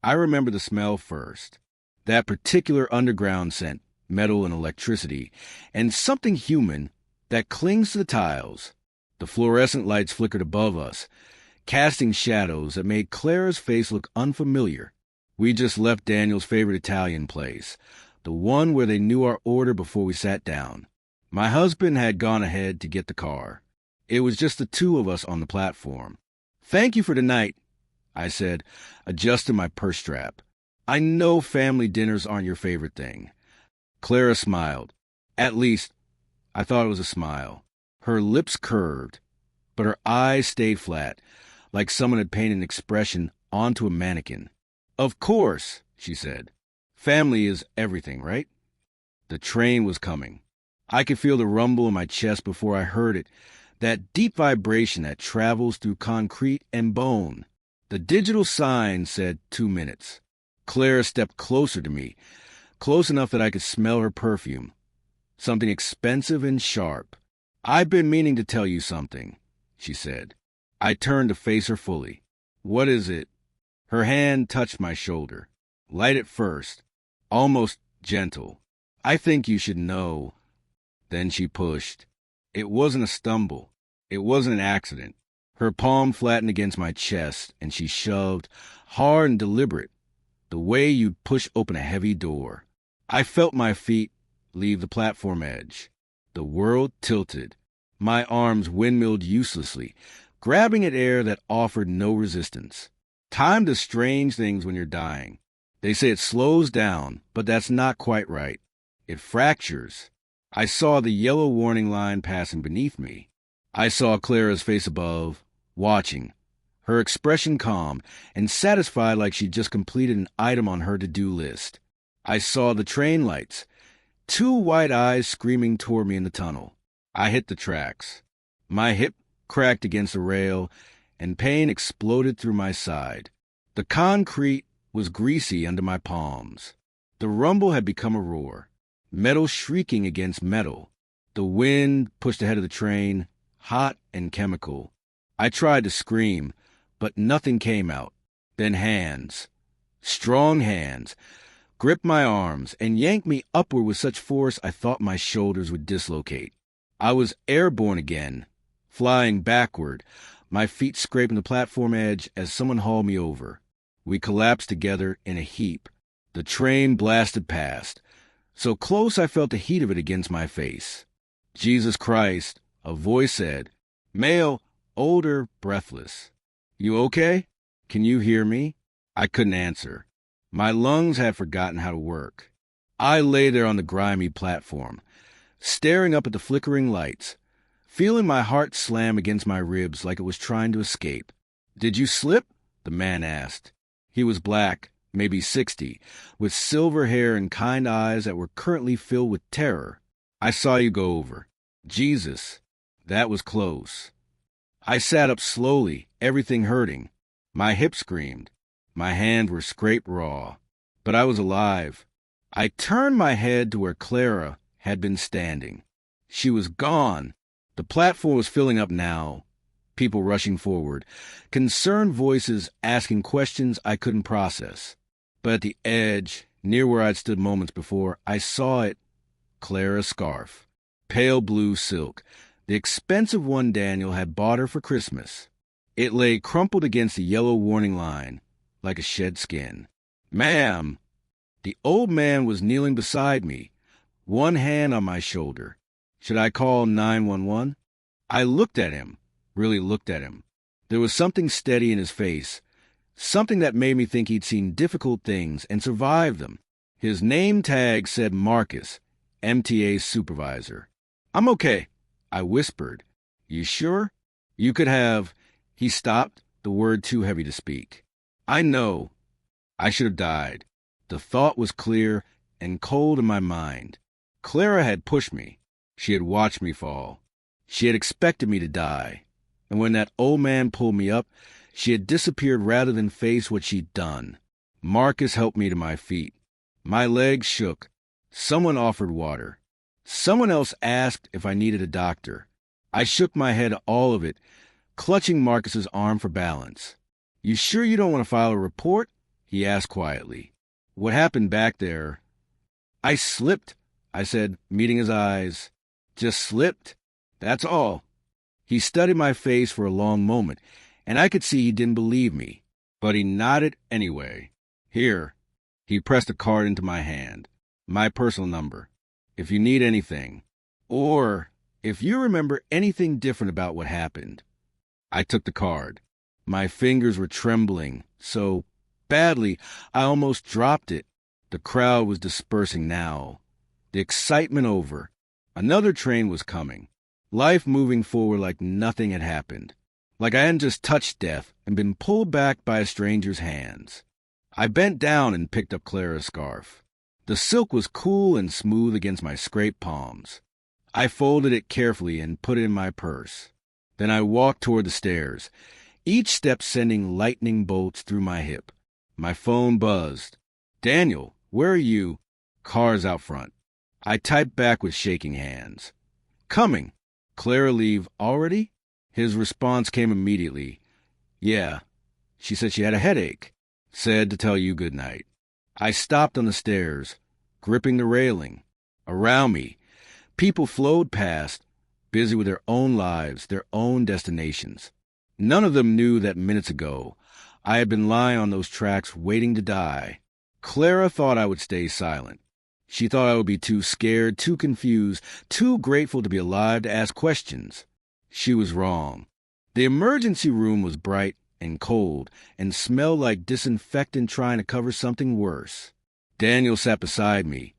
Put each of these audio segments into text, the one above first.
I remember the smell first. That particular underground scent, metal and electricity, and something human that clings to the tiles. The fluorescent lights flickered above us, casting shadows that made Clara's face look unfamiliar. We just left Daniel's favorite Italian place, the one where they knew our order before we sat down. My husband had gone ahead to get the car. It was just the two of us on the platform. "Thank you for tonight," I said, adjusting my purse strap. "I know family dinners aren't your favorite thing." Clara smiled. At least, I thought it was a smile. Her lips curved, but her eyes stayed flat, like someone had painted an expression onto a mannequin. "Of course," she said. "Family is everything, right?" The train was coming. I could feel the rumble in my chest before I heard it, that deep vibration that travels through concrete and bone. The digital sign said 2 minutes. Clara stepped closer to me, close enough that I could smell her perfume. Something expensive and sharp. "I've been meaning to tell you something," she said. I turned to face her fully. "What is it?" Her hand touched my shoulder. Light at first, almost gentle. "I think you should know." Then she pushed. It wasn't a stumble. It wasn't an accident. Her palm flattened against my chest, and she shoved, hard and deliberate, the way you'd push open a heavy door. I felt my feet leave the platform edge. The world tilted. My arms windmilled uselessly, grabbing at air that offered no resistance. Time does strange things when you're dying. They say it slows down, but that's not quite right. It fractures. I saw the yellow warning line passing beneath me. I saw Clara's face above, watching, her expression calm and satisfied like she'd just completed an item on her to-do list. I saw the train lights, 2 white eyes screaming toward me in the tunnel. I hit the tracks. My hip cracked against a rail, and pain exploded through my side. The concrete was greasy under my palms. The rumble had become a roar, metal shrieking against metal. The wind pushed ahead of the train, hot and chemical. I tried to scream, but nothing came out. Then hands, strong hands, gripped my arms and yanked me upward with such force I thought my shoulders would dislocate. I was airborne again, flying backward, my feet scraping the platform edge as someone hauled me over. We collapsed together in a heap. The train blasted past, so close I felt the heat of it against my face. "Jesus Christ," a voice said, male, older, breathless. "You okay? Can you hear me?" I couldn't answer. My lungs had forgotten how to work. I lay there on the grimy platform, staring up at the flickering lights, feeling my heart slam against my ribs like it was trying to escape. "Did you slip?" the man asked. He was black, maybe 60, with silver hair and kind eyes that were currently filled with terror. "I saw you go over." Jesus, that was close. I sat up slowly, everything hurting. My hips screamed. My hands were scraped raw. But I was alive. I turned my head to where Clara had been standing. She was gone. The platform was filling up now. People rushing forward. Concerned voices asking questions I couldn't process. But at the edge, near where I'd stood moments before, I saw it. Clara's scarf. Pale blue silk. The expensive one Daniel had bought her for Christmas. It lay crumpled against the yellow warning line, like a shed skin. "Ma'am!" The old man was kneeling beside me, one hand on my shoulder. Should I call 911? I looked at him, really looked at him. There was something steady in his face, something that made me think he'd seen difficult things and survived them. His name tag said Marcus, MTA supervisor. "I'm okay," I whispered. "You sure? You could have—" He stopped, the word too heavy to speak. "I know. I should have died." The thought was clear and cold in my mind. Clara had pushed me. She had watched me fall. She had expected me to die. And when that old man pulled me up, she had disappeared rather than face what she'd done. Marcus helped me to my feet. My legs shook. Someone offered water. Someone else asked if I needed a doctor. I shook my head, all of it, clutching Marcus's arm for balance. "You sure you don't want to file a report?" he asked quietly. What happened back there? I slipped, I said, meeting his eyes. Just slipped. That's all. He studied my face for a long moment, and I could see he didn't believe me. But he nodded anyway. Here. He pressed a card into my hand. My personal number. If you need anything. Or if you remember anything different about what happened. I took the card. My fingers were trembling so badly I almost dropped it. The crowd was dispersing now. The excitement over. Another train was coming. Life moving forward like nothing had happened. Like I hadn't just touched death and been pulled back by a stranger's hands. I bent down and picked up Clara's scarf. The silk was cool and smooth against my scraped palms. I folded it carefully and put it in my purse. Then I walked toward the stairs, each step sending lightning bolts through my hip. My phone buzzed. Daniel, where are you? Car's out front. I typed back with shaking hands. Coming. Clara leave already? His response came immediately. Yeah. She said she had a headache. Said to tell you good night. I stopped on the stairs, gripping the railing. Around me, people flowed past, busy with their own lives, their own destinations. None of them knew that minutes ago I had been lying on those tracks waiting to die. Clara thought I would stay silent. She thought I would be too scared, too confused, too grateful to be alive to ask questions. She was wrong. The emergency room was bright and cold and smelled like disinfectant trying to cover something worse. Daniel sat beside me,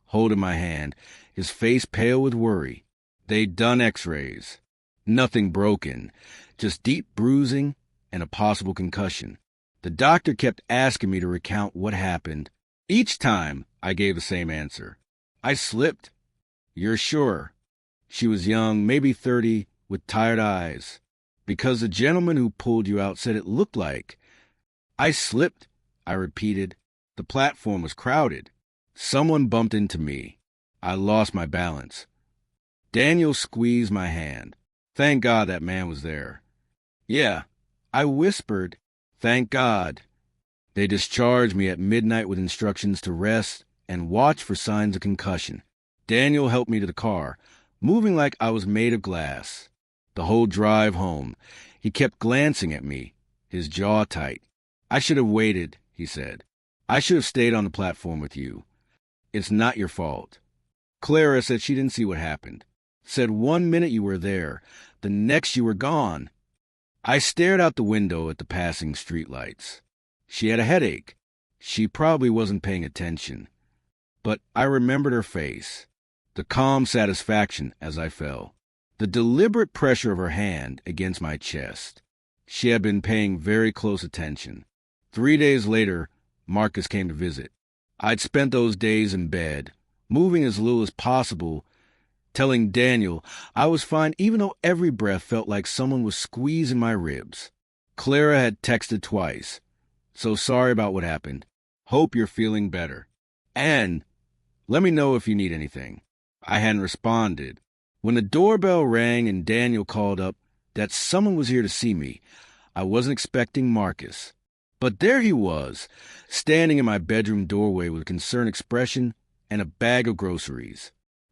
holding my hand, his face pale with worry. They'd done x-rays. Nothing broken, just deep bruising and a possible concussion. The doctor kept asking me to recount what happened. Each time, I gave the same answer. I slipped. You're sure? She was young, maybe 30, with tired eyes. Because the gentleman who pulled you out said it looked like. I slipped, I repeated. The platform was crowded. Someone bumped into me. I lost my balance. Daniel squeezed my hand. Thank God that man was there. Yeah, I whispered, thank God. They discharged me at midnight with instructions to rest and watch for signs of concussion. Daniel helped me to the car, moving like I was made of glass. The whole drive home, he kept glancing at me, his jaw tight. I should have waited, he said. I should have stayed on the platform with you. It's not your fault. Clara said she didn't see what happened. Said 1 minute you were there, the next you were gone. I stared out the window at the passing streetlights. She had a headache. She probably wasn't paying attention. But I remembered her face, the calm satisfaction as I fell, the deliberate pressure of her hand against my chest. She had been paying very close attention. 3 days later, Marcus came to visit. I'd spent those days in bed, moving as little as possible, telling Daniel I was fine even though every breath felt like someone was squeezing my ribs. Clara had texted twice. So sorry about what happened. Hope you're feeling better. And let me know if you need anything. I hadn't responded. When the doorbell rang and Daniel called up that someone was here to see me, I wasn't expecting Marcus. But there he was, standing in my bedroom doorway with a concerned expression and a bag of groceries.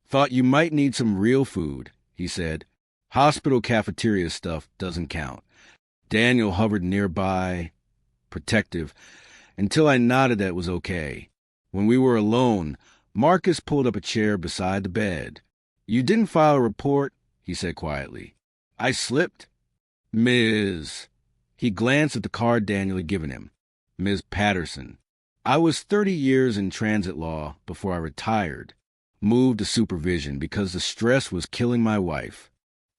Thought you might need some real food, he said. Hospital cafeteria stuff doesn't count. Daniel hovered nearby, protective, until I nodded that it was okay. When we were alone, Marcus pulled up a chair beside the bed. You didn't file a report, he said quietly. I slipped. Ms. He glanced at the card Daniel had given him. Ms. Patterson. I was 30 years in transit law before I retired. Moved to supervision because the stress was killing my wife.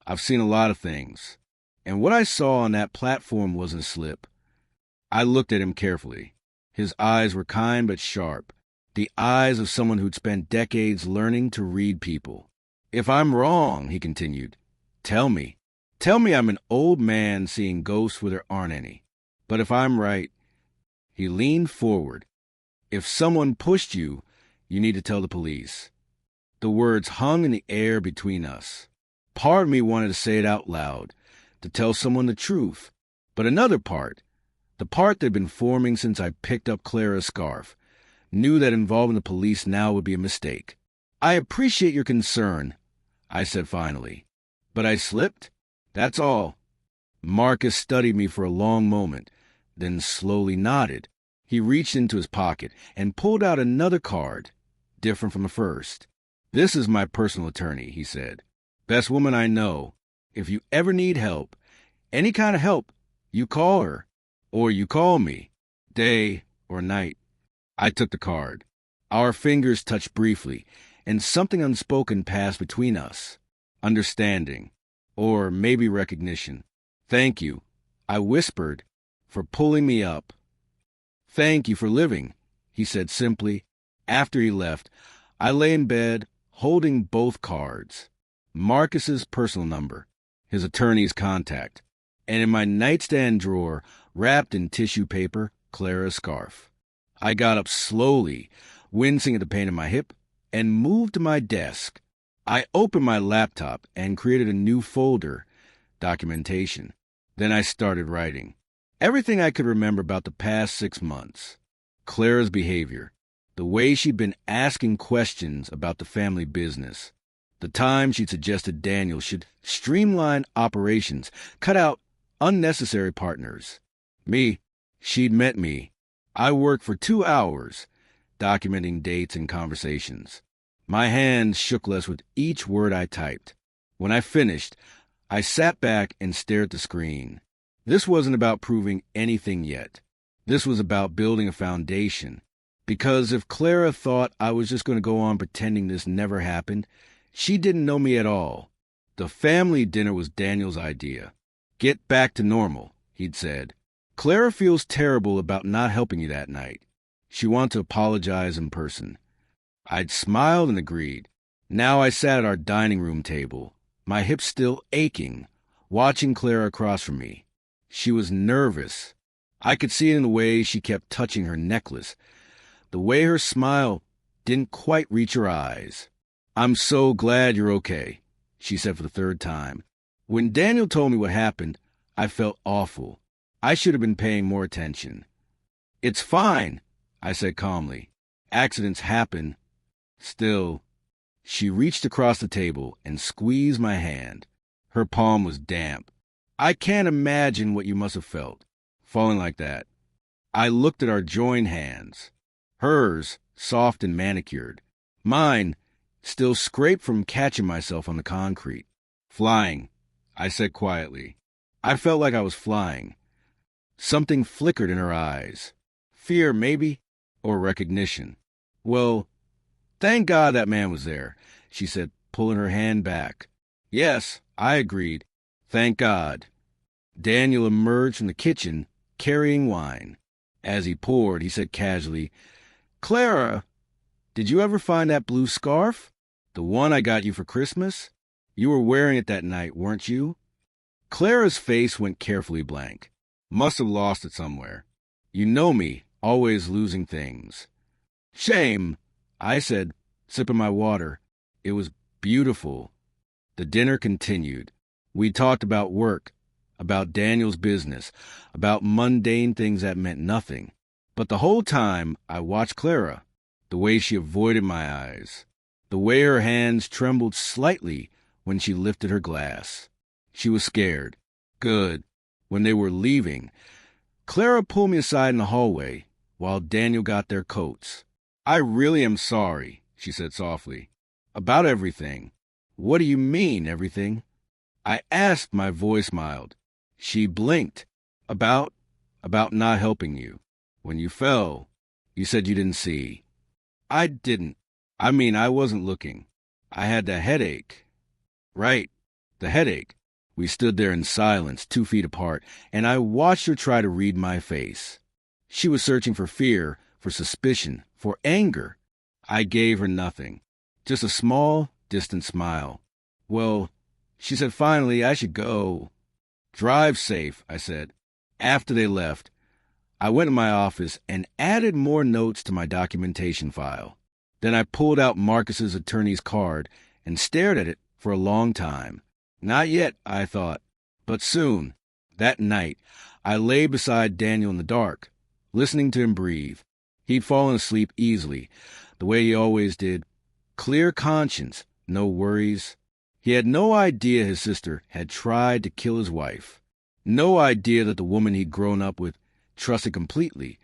I've seen a lot of things. And what I saw on that platform wasn't a slip. I looked at him carefully. His eyes were kind but sharp. The eyes of someone who'd spent decades learning to read people. If I'm wrong, he continued, tell me. Tell me I'm an old man seeing ghosts where there aren't any. But if I'm right, he leaned forward. If someone pushed you, you need to tell the police. The words hung in the air between us. Part of me wanted to say it out loud, to tell someone the truth. But another part, The part that had been forming since I picked up Clara's scarf. Knew that involving the police now would be a mistake. I appreciate your concern, I said finally. But I slipped? That's all. Marcus studied me for a long moment, then slowly nodded. He reached into his pocket and pulled out another card, different from the first. This is my personal attorney, he said. Best woman I know. If you ever need help, any kind of help, you call her. Or you call me, day or night. I took the card. Our fingers touched briefly, and something unspoken passed between us. Understanding. Or maybe recognition. Thank you, I whispered, for pulling me up. Thank you for living, he said simply. After he left, I lay in bed, holding both cards. Marcus's personal number, his attorney's contact, and in my nightstand drawer, wrapped in tissue paper, Clara's scarf. I got up slowly, wincing at the pain in my hip, and moved to my desk. I opened my laptop and created a new folder, documentation. Then I started writing. Everything I could remember about the past 6 months. Clara's behavior. The way she'd been asking questions about the family business. The time she'd suggested Daniel should streamline operations, cut out unnecessary partners. Me, she'd met me. I worked for 2 hours, documenting dates and conversations. My hands shook less with each word I typed. When I finished, I sat back and stared at the screen. This wasn't about proving anything yet. This was about building a foundation. Because if Clara thought I was just going to go on pretending this never happened, she didn't know me at all. The family dinner was Daniel's idea. Get back to normal, he'd said. Clara feels terrible about not helping you that night. She wanted to apologize in person. I'd smiled and agreed. Now I sat at our dining room table, my hips still aching, watching Clara across from me. She was nervous. I could see it in the way she kept touching her necklace, the way her smile didn't quite reach her eyes. I'm so glad you're okay, she said for the 3rd time. When Daniel told me what happened, I felt awful. I should have been paying more attention. It's fine, I said calmly. Accidents happen. Still, she reached across the table and squeezed my hand. Her palm was damp. I can't imagine what you must have felt, falling like that. I looked at our joined hands. Hers, soft and manicured. Mine, still scraped from catching myself on the concrete. Flying, I said quietly. I felt like I was flying. Something flickered in her eyes. Fear, maybe, or recognition. Well, thank God that man was there, she said, pulling her hand back. Yes, I agreed. Thank God. Daniel emerged from the kitchen, carrying wine. As he poured, he said casually, Clara, did you ever find that blue scarf? The one I got you for Christmas? You were wearing it that night, weren't you? Clara's face went carefully blank. Must have lost it somewhere. You know me, always losing things. Shame, I said, sipping my water. It was beautiful. The dinner continued. We talked about work, about Daniel's business, about mundane things that meant nothing. But the whole time, I watched Clara, the way she avoided my eyes, the way her hands trembled slightly when she lifted her glass. She was scared. Good. When they were leaving, Clara pulled me aside in the hallway while Daniel got their coats. I really am sorry, she said softly. About everything. What do you mean, everything? I asked, my voice mild. She blinked. About not helping you. When you fell, you said you didn't see. I didn't. I mean, I wasn't looking. I had the headache. Right, the headache. We stood there in silence, 2 feet apart, and I watched her try to read my face. She was searching for fear, for suspicion, for anger. I gave her nothing. Just a small, distant smile. Well, she said finally I should go. Drive safe, I said. After they left, I went to my office and added more notes to my documentation file. Then I pulled out Marcus's attorney's card and stared at it for a long time. Not yet, I thought, but soon. That night, I lay beside Daniel in the dark, listening to him breathe. He'd fallen asleep easily, the way he always did. Clear conscience, no worries. He had no idea his sister had tried to kill his wife. No idea that the woman he'd grown up with, trusted completely,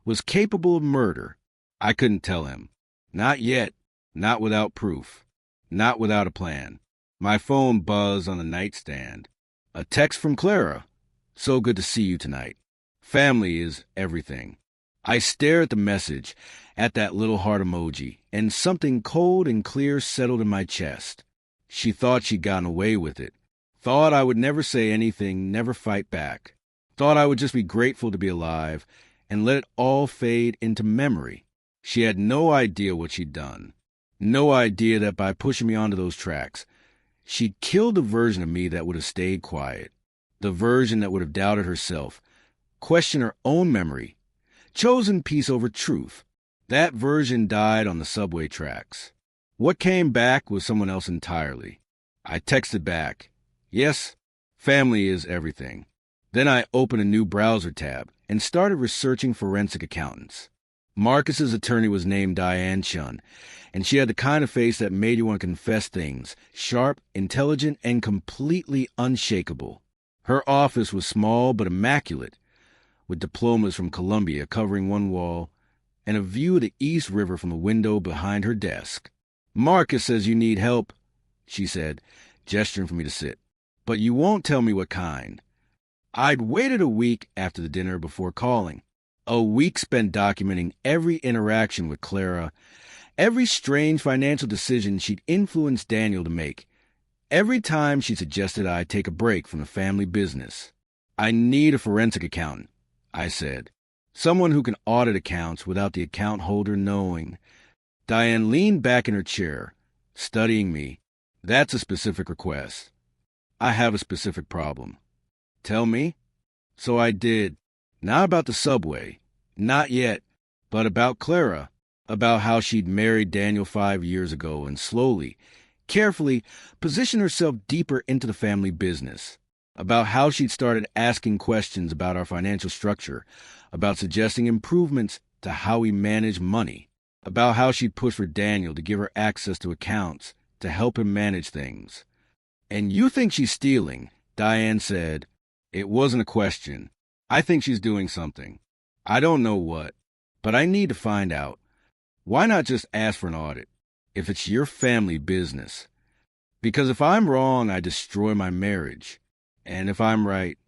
was capable of murder. I couldn't tell him. Not yet. Not without proof. Not without a plan. My phone buzzed on the nightstand. A text from Clara. So good to see you tonight. Family is everything. I stare at the message, at that little heart emoji, and something cold and clear settled in my chest. She thought she'd gotten away with it. Thought I would never say anything, never fight back. Thought I would just be grateful to be alive and let it all fade into memory. She had no idea what she'd done. No idea that by pushing me onto those tracks, she'd killed the version of me that would have stayed quiet. The version that would have doubted herself, questioned her own memory, chosen peace over truth. That version died on the subway tracks. What came back was someone else entirely. I texted back, yes, family is everything. Then I opened a new browser tab and started researching forensic accountants. Marcus's attorney was named Diane Chun, and she had the kind of face that made you want to confess things, sharp, intelligent, and completely unshakable. Her office was small but immaculate, with diplomas from Columbia covering one wall and a view of the East River from the window behind her desk. Marcus says you need help, she said, gesturing for me to sit. But you won't tell me what kind. I'd waited a week after the dinner before calling. A week spent documenting every interaction with Clara, every strange financial decision she'd influenced Daniel to make, every time she suggested I take a break from the family business. I need a forensic accountant, I said. Someone who can audit accounts without the account holder knowing. Diane leaned back in her chair, studying me. That's a specific request. I have a specific problem. Tell me? So I did. Not about the subway. Not yet. But about Clara. About how she'd married Daniel 5 years ago and slowly, carefully positioned herself deeper into the family business. About how she'd started asking questions about our financial structure. About suggesting improvements to how we manage money. About how she'd pushed for Daniel to give her access to accounts to help him manage things. And you think she's stealing, Diane said. It wasn't a question. I think she's doing something. I don't know what, but I need to find out. Why not just ask for an audit, if it's your family business? Because if I'm wrong, I destroy my marriage. And if I'm right...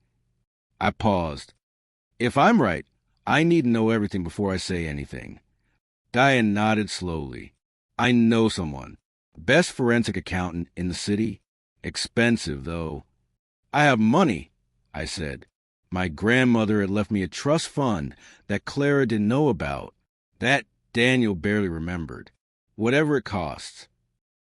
I paused. If I'm right, I need to know everything before I say anything. Diane nodded slowly. I know someone. Best forensic accountant in the city. Expensive, though. I have money, I said. My grandmother had left me a trust fund that Clara didn't know about. That Daniel barely remembered. Whatever it costs.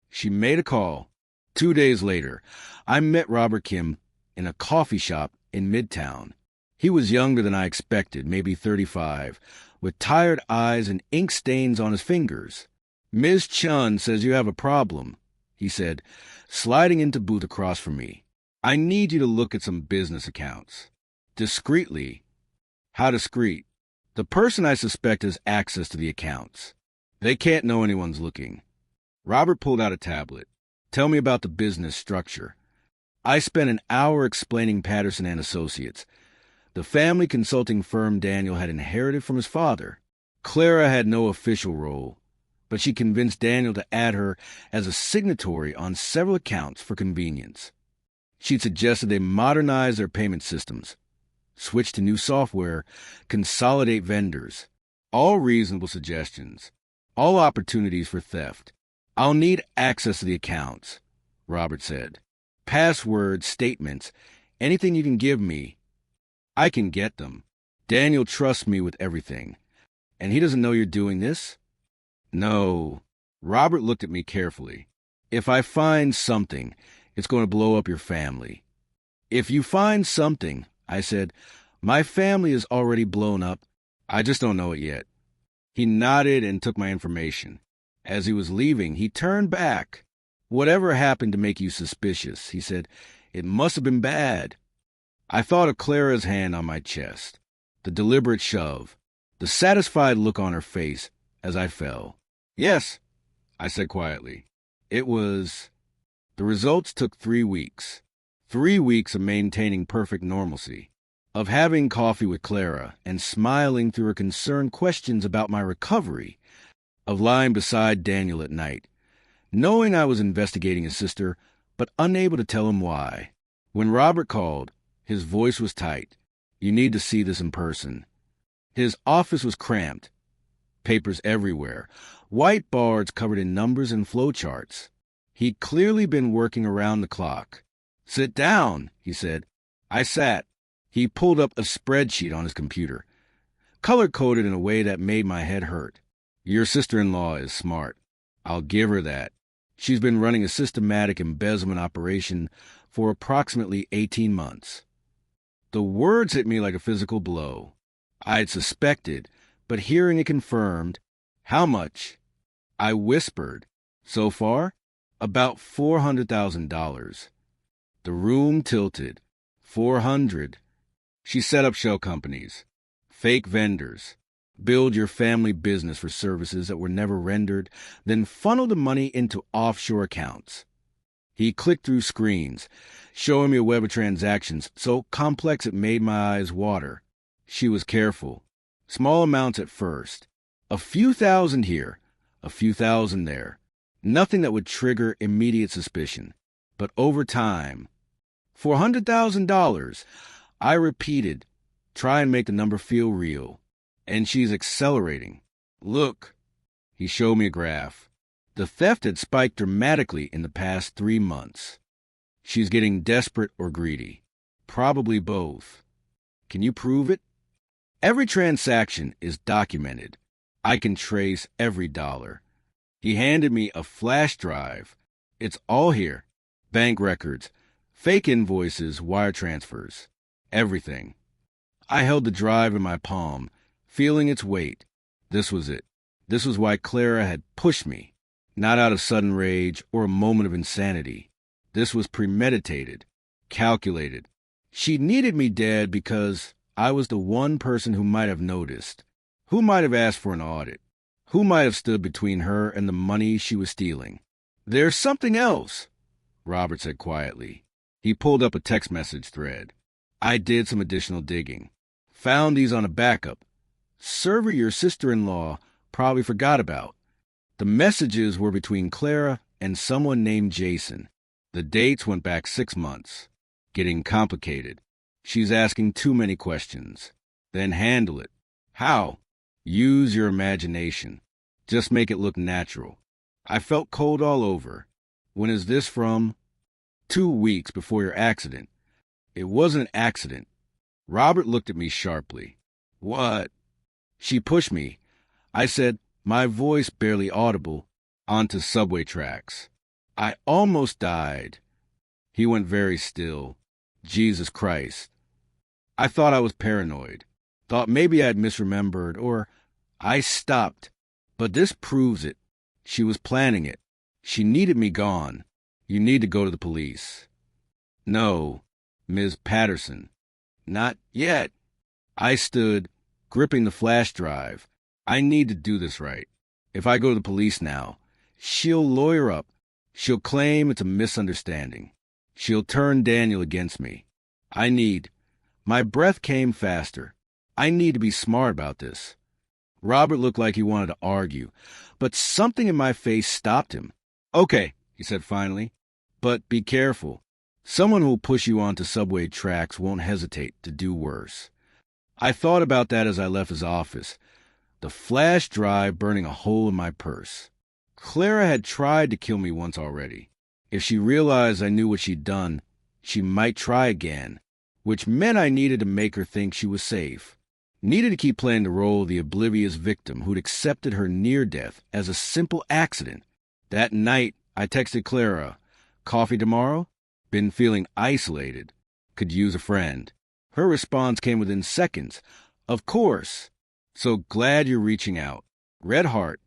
She made a call. 2 days later, I met Robert Kim in a coffee shop in Midtown. He was younger than I expected, maybe 35, with tired eyes and ink stains on his fingers. Ms. Chun says you have a problem, he said, sliding into booth across from me. I need you to look at some business accounts. Discreetly. How discreet? The person I suspect has access to the accounts. They can't know anyone's looking. Robert pulled out a tablet. Tell me about the business structure. I spent an hour explaining Patterson and Associates, the family consulting firm Daniel had inherited from his father. Clara had no official role, but she convinced Daniel to add her as a signatory on several accounts for convenience. She'd suggested they modernize their payment systems, switch to new software, consolidate vendors. All reasonable suggestions. All opportunities for theft. I'll need access to the accounts, Robert said. Passwords, statements, anything you can give me. I can get them. Daniel trusts me with everything. And he doesn't know you're doing this? No. Robert looked at me carefully. If I find something, it's going to blow up your family. If you find something, I said, my family is already blown up. I just don't know it yet. He nodded and took my information. As he was leaving, he turned back. Whatever happened to make you suspicious, he said, it must have been bad. I thought of Clara's hand on my chest, the deliberate shove, the satisfied look on her face as I fell. Yes, I said quietly. It was... The results took 3 weeks. 3 weeks of maintaining perfect normalcy, of having coffee with Clara and smiling through her concerned questions about my recovery, of lying beside Daniel at night, knowing I was investigating his sister, but unable to tell him why. When Robert called, his voice was tight. You need to see this in person. His office was cramped. Papers everywhere. Whiteboards covered in numbers and flowcharts. He'd clearly been working around the clock. Sit down, he said. I sat. He pulled up a spreadsheet on his computer, color-coded in a way that made my head hurt. Your sister-in-law is smart. I'll give her that. She's been running a systematic embezzlement operation for approximately 18 months. The words hit me like a physical blow. I'd suspected, but hearing it confirmed. How much? I whispered. So far? About $400,000. The room tilted. 400. She set up shell companies. Fake vendors. Build your family business for services that were never rendered, then funnel the money into offshore accounts. He clicked through screens, showing me a web of transactions so complex it made my eyes water. She was careful. Small amounts at first. A few thousand here, a few thousand there. Nothing that would trigger immediate suspicion. But over time, $400,000, I repeated, try and make the number feel real. And she's accelerating. Look. He showed me a graph. The theft had spiked dramatically in the past 3 months. She's getting desperate or greedy. Probably both. Can you prove it? Every transaction is documented. I can trace every dollar. He handed me a flash drive. It's all here. Bank records, fake invoices, wire transfers. Everything. I held the drive in my palm, feeling its weight. This was it. This was why Clara had pushed me, not out of sudden rage or a moment of insanity. This was premeditated, calculated. She needed me dead because I was the one person who might have noticed, who might have asked for an audit, who might have stood between her and the money she was stealing. There's something else, Robert said quietly. He pulled up a text message thread. I did some additional digging. Found these on a backup. Server your sister-in-law probably forgot about. The messages were between Clara and someone named Jason. The dates went back 6 months. Getting complicated. She's asking too many questions. Then handle it. How? Use your imagination. Just make it look natural. I felt cold all over. When is this from? 2 weeks before your accident. It wasn't an accident. Robert looked at me sharply. What? She pushed me. I said, my voice barely audible, onto subway tracks. I almost died. He went very still. Jesus Christ. I thought I was paranoid. Thought maybe I'd misremembered, or I stopped. But this proves it. She was planning it. She needed me gone. You need to go to the police. No, Ms. Patterson. Not yet. I stood, gripping the flash drive. I need to do this right. If I go to the police now, she'll lawyer up. She'll claim it's a misunderstanding. She'll turn Daniel against me. My breath came faster. I need to be smart about this. Robert looked like he wanted to argue, but something in my face stopped him. Okay, he said finally, but be careful. Someone who'll push you onto subway tracks won't hesitate to do worse. I thought about that as I left his office, the flash drive burning a hole in my purse. Clara had tried to kill me once already. If she realized I knew what she'd done, she might try again, which meant I needed to make her think she was safe. Needed to keep playing the role of the oblivious victim who'd accepted her near death as a simple accident. That night, I texted Clara, coffee tomorrow? Been feeling isolated. Could use a friend. Her response came within seconds. Of course. So glad you're reaching out. Red heart.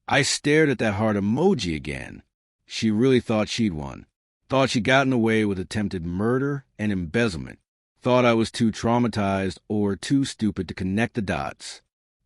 I stared at that heart emoji again. She really thought she'd won. Thought she'd gotten away with attempted murder and embezzlement. Thought I was too traumatized or too stupid to connect the dots.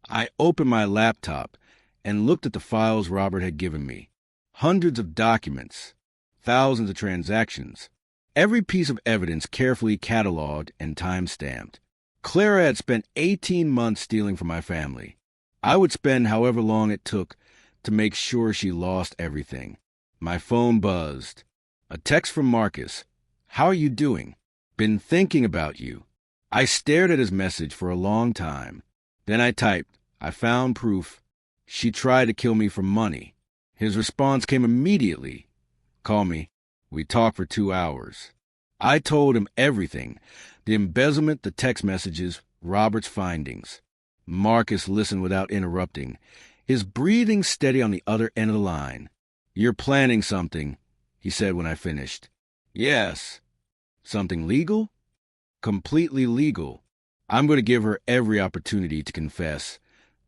I opened my laptop and looked at the files Robert had given me. Hundreds of documents, thousands of transactions, every piece of evidence carefully cataloged and time-stamped. Clara had spent 18 months stealing from my family. I would spend however long it took to make sure she lost everything. My phone buzzed. A text from Marcus. "How are you doing? Been thinking about you." I stared at his message for a long time. Then I typed, "I found proof. She tried to kill me for money." His response came immediately. "Call me." We talked for 2 hours. I told him everything. The embezzlement, the text messages, Robert's findings. Marcus listened without interrupting, his breathing steady on the other end of the line. "You're planning something," he said when I finished. "Yes." "Something legal?" "Completely legal. I'm going to give her every opportunity to confess,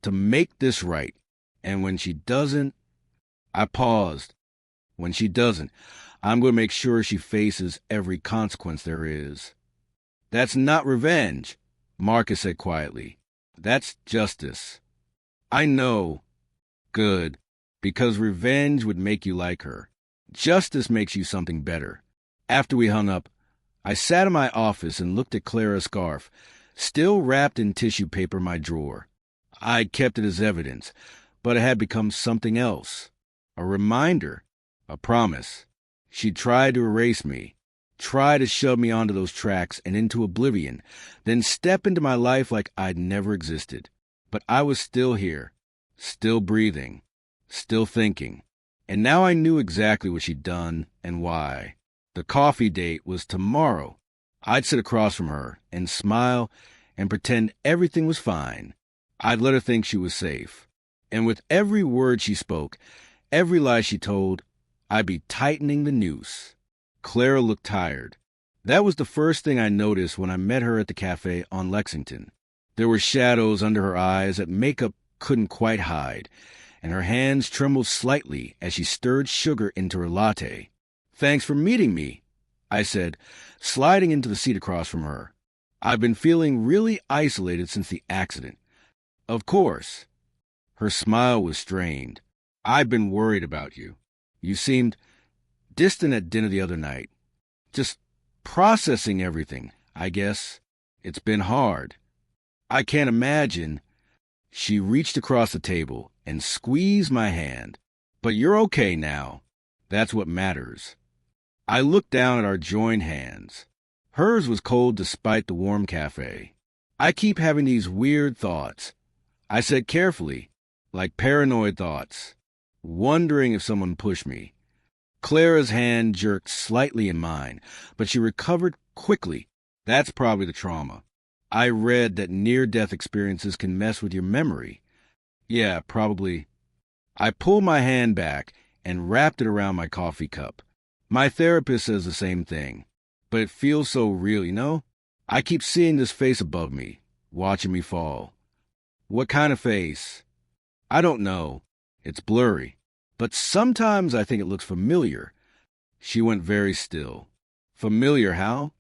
to make this right. And when she doesn't..." I paused. "When she doesn't, I'm going to make sure she faces every consequence there is." "That's not revenge," Marcus said quietly. "That's justice." "I know." "Good. Because revenge would make you like her. Justice makes you something better." After we hung up, I sat in my office and looked at Clara's scarf, still wrapped in tissue paper in my drawer. I'd kept it as evidence, but it had become something else. A reminder. A promise. She tried to erase me, tried to shove me onto those tracks and into oblivion, then step into my life like I'd never existed. But I was still here, still breathing, still thinking. And now I knew exactly what she'd done and why. The coffee date was tomorrow. I'd sit across from her and smile and pretend everything was fine. I'd let her think she was safe. And with every word she spoke, every lie she told, I'd be tightening the noose. Clara looked tired. That was the first thing I noticed when I met her at the cafe on Lexington. There were shadows under her eyes that makeup couldn't quite hide, and her hands trembled slightly as she stirred sugar into her latte. "Thanks for meeting me," I said, sliding into the seat across from her. "I've been feeling really isolated since the accident." "Of course." Her smile was strained. "I've been worried about you. You seemed distant at dinner the other night. Just processing everything, I guess. It's been hard." "I can't imagine." She reached across the table and squeezed my hand. "But you're okay now. That's what matters." I looked down at our joined hands. Hers was cold despite the warm cafe. "I keep having these weird thoughts," I said carefully, "like paranoid thoughts, wondering if someone pushed me." Clara's hand jerked slightly in mine, but she recovered quickly. "That's probably the trauma. I read that near-death experiences can mess with your memory." "Yeah, probably." I pulled my hand back and wrapped it around my coffee cup. "My therapist says the same thing. But it feels so real, you know? I keep seeing this face above me, watching me fall." "What kind of face?" "I don't know. It's blurry. But sometimes I think it looks familiar." She went very still. "Familiar how?"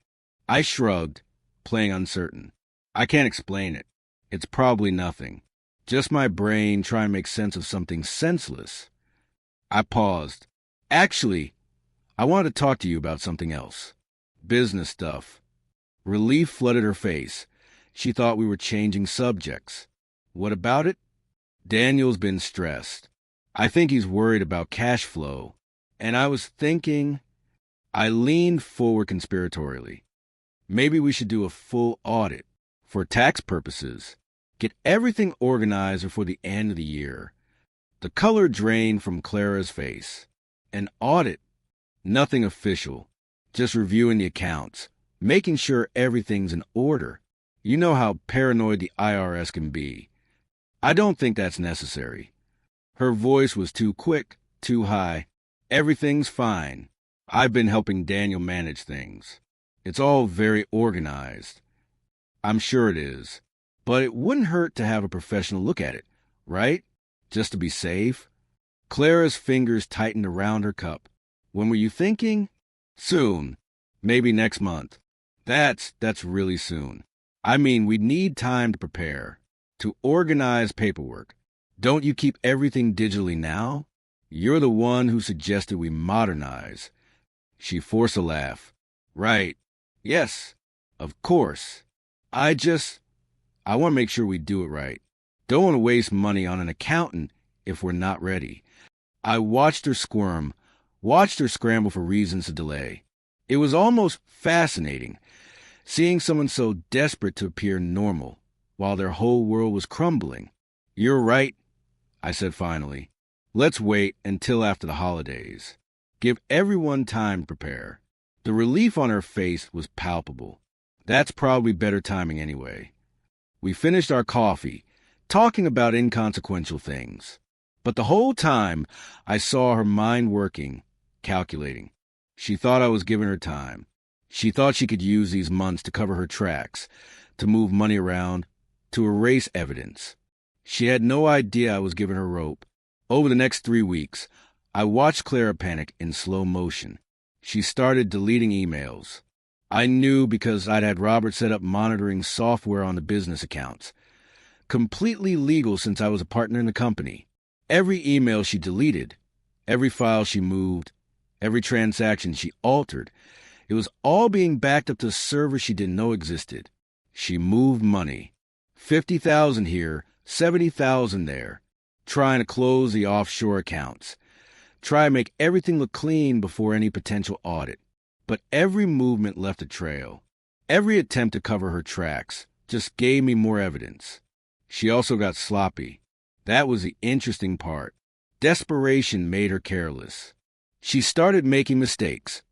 I shrugged, playing uncertain. "I can't explain it. It's probably nothing. Just my brain trying to make sense of something senseless." I paused. "Actually, I wanted to talk to you about something else. Business stuff." Relief flooded her face. She thought we were changing subjects. "What about it?" "Daniel's been stressed. I think he's worried about cash flow. And I was thinking..." I leaned forward conspiratorially. "Maybe we should do a full audit. For tax purposes. Get everything organized before the end of the year." The color drained from Clara's face. "An audit? Nothing official. Just reviewing the accounts. Making sure everything's in order. You know how paranoid the IRS can be." "I don't think that's necessary." Her voice was too quick, too high. "Everything's fine. I've been helping Daniel manage things. It's all very organized." "I'm sure it is. But it wouldn't hurt to have a professional look at it, right? Just to be safe." Clara's fingers tightened around her cup. "When were you thinking?" "Soon. Maybe next month." That's really soon. I mean, we need time to prepare, to organize paperwork. Don't you keep everything digitally now? You're the one who suggested we modernize. She forced a laugh. Right. Yes. Of course. I want to make sure we do it right. Don't want to waste money on an accountant if we're not ready. I watched her squirm, watched her scramble for reasons to delay. It was almost fascinating, seeing someone so desperate to appear normal, while their whole world was crumbling. You're right, I said finally. Let's wait until after the holidays. Give everyone time to prepare. The relief on her face was palpable. That's probably better timing anyway. We finished our coffee, talking about inconsequential things. But the whole time, I saw her mind working, calculating. She thought I was giving her time. She thought she could use these months to cover her tracks, to move money around, to erase evidence. She had no idea I was giving her rope. Over the next 3 weeks, I watched Clara panic in slow motion. She started deleting emails. I knew because I'd had Robert set up monitoring software on the business accounts. Completely legal since I was a partner in the company. Every email she deleted, every file she moved, every transaction she altered, it was all being backed up to a server she didn't know existed. She moved money. 50,000 here, 70,000 there. Trying to close the offshore accounts. Try to make everything look clean before any potential audit. But every movement left a trail. Every attempt to cover her tracks just gave me more evidence. She also got sloppy. That was the interesting part. Desperation made her careless. She started making mistakes,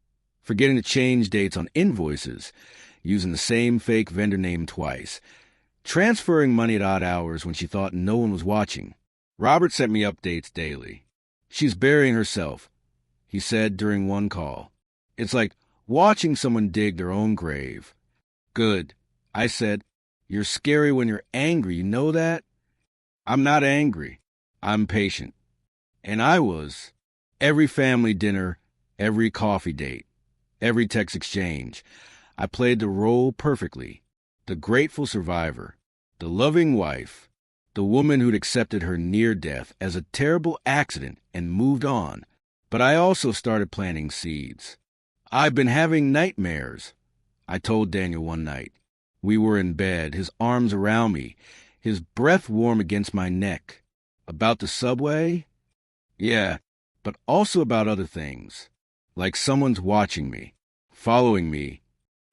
forgetting to change dates on invoices, using the same fake vendor name twice, transferring money at odd hours when she thought no one was watching. Robert sent me updates daily. She's burying herself, he said during one call. It's like watching someone dig their own grave. Good, I said. You're scary when you're angry, you know that? I'm not angry. I'm patient. And I was. Every family dinner, every coffee date, every text exchange, I played the role perfectly. The grateful survivor, the loving wife, the woman who'd accepted her near death as a terrible accident and moved on. But I also started planting seeds. I've been having nightmares, I told Daniel one night. We were in bed, his arms around me, his breath warm against my neck. About the subway? Yeah, but also about other things. Like someone's watching me, following me.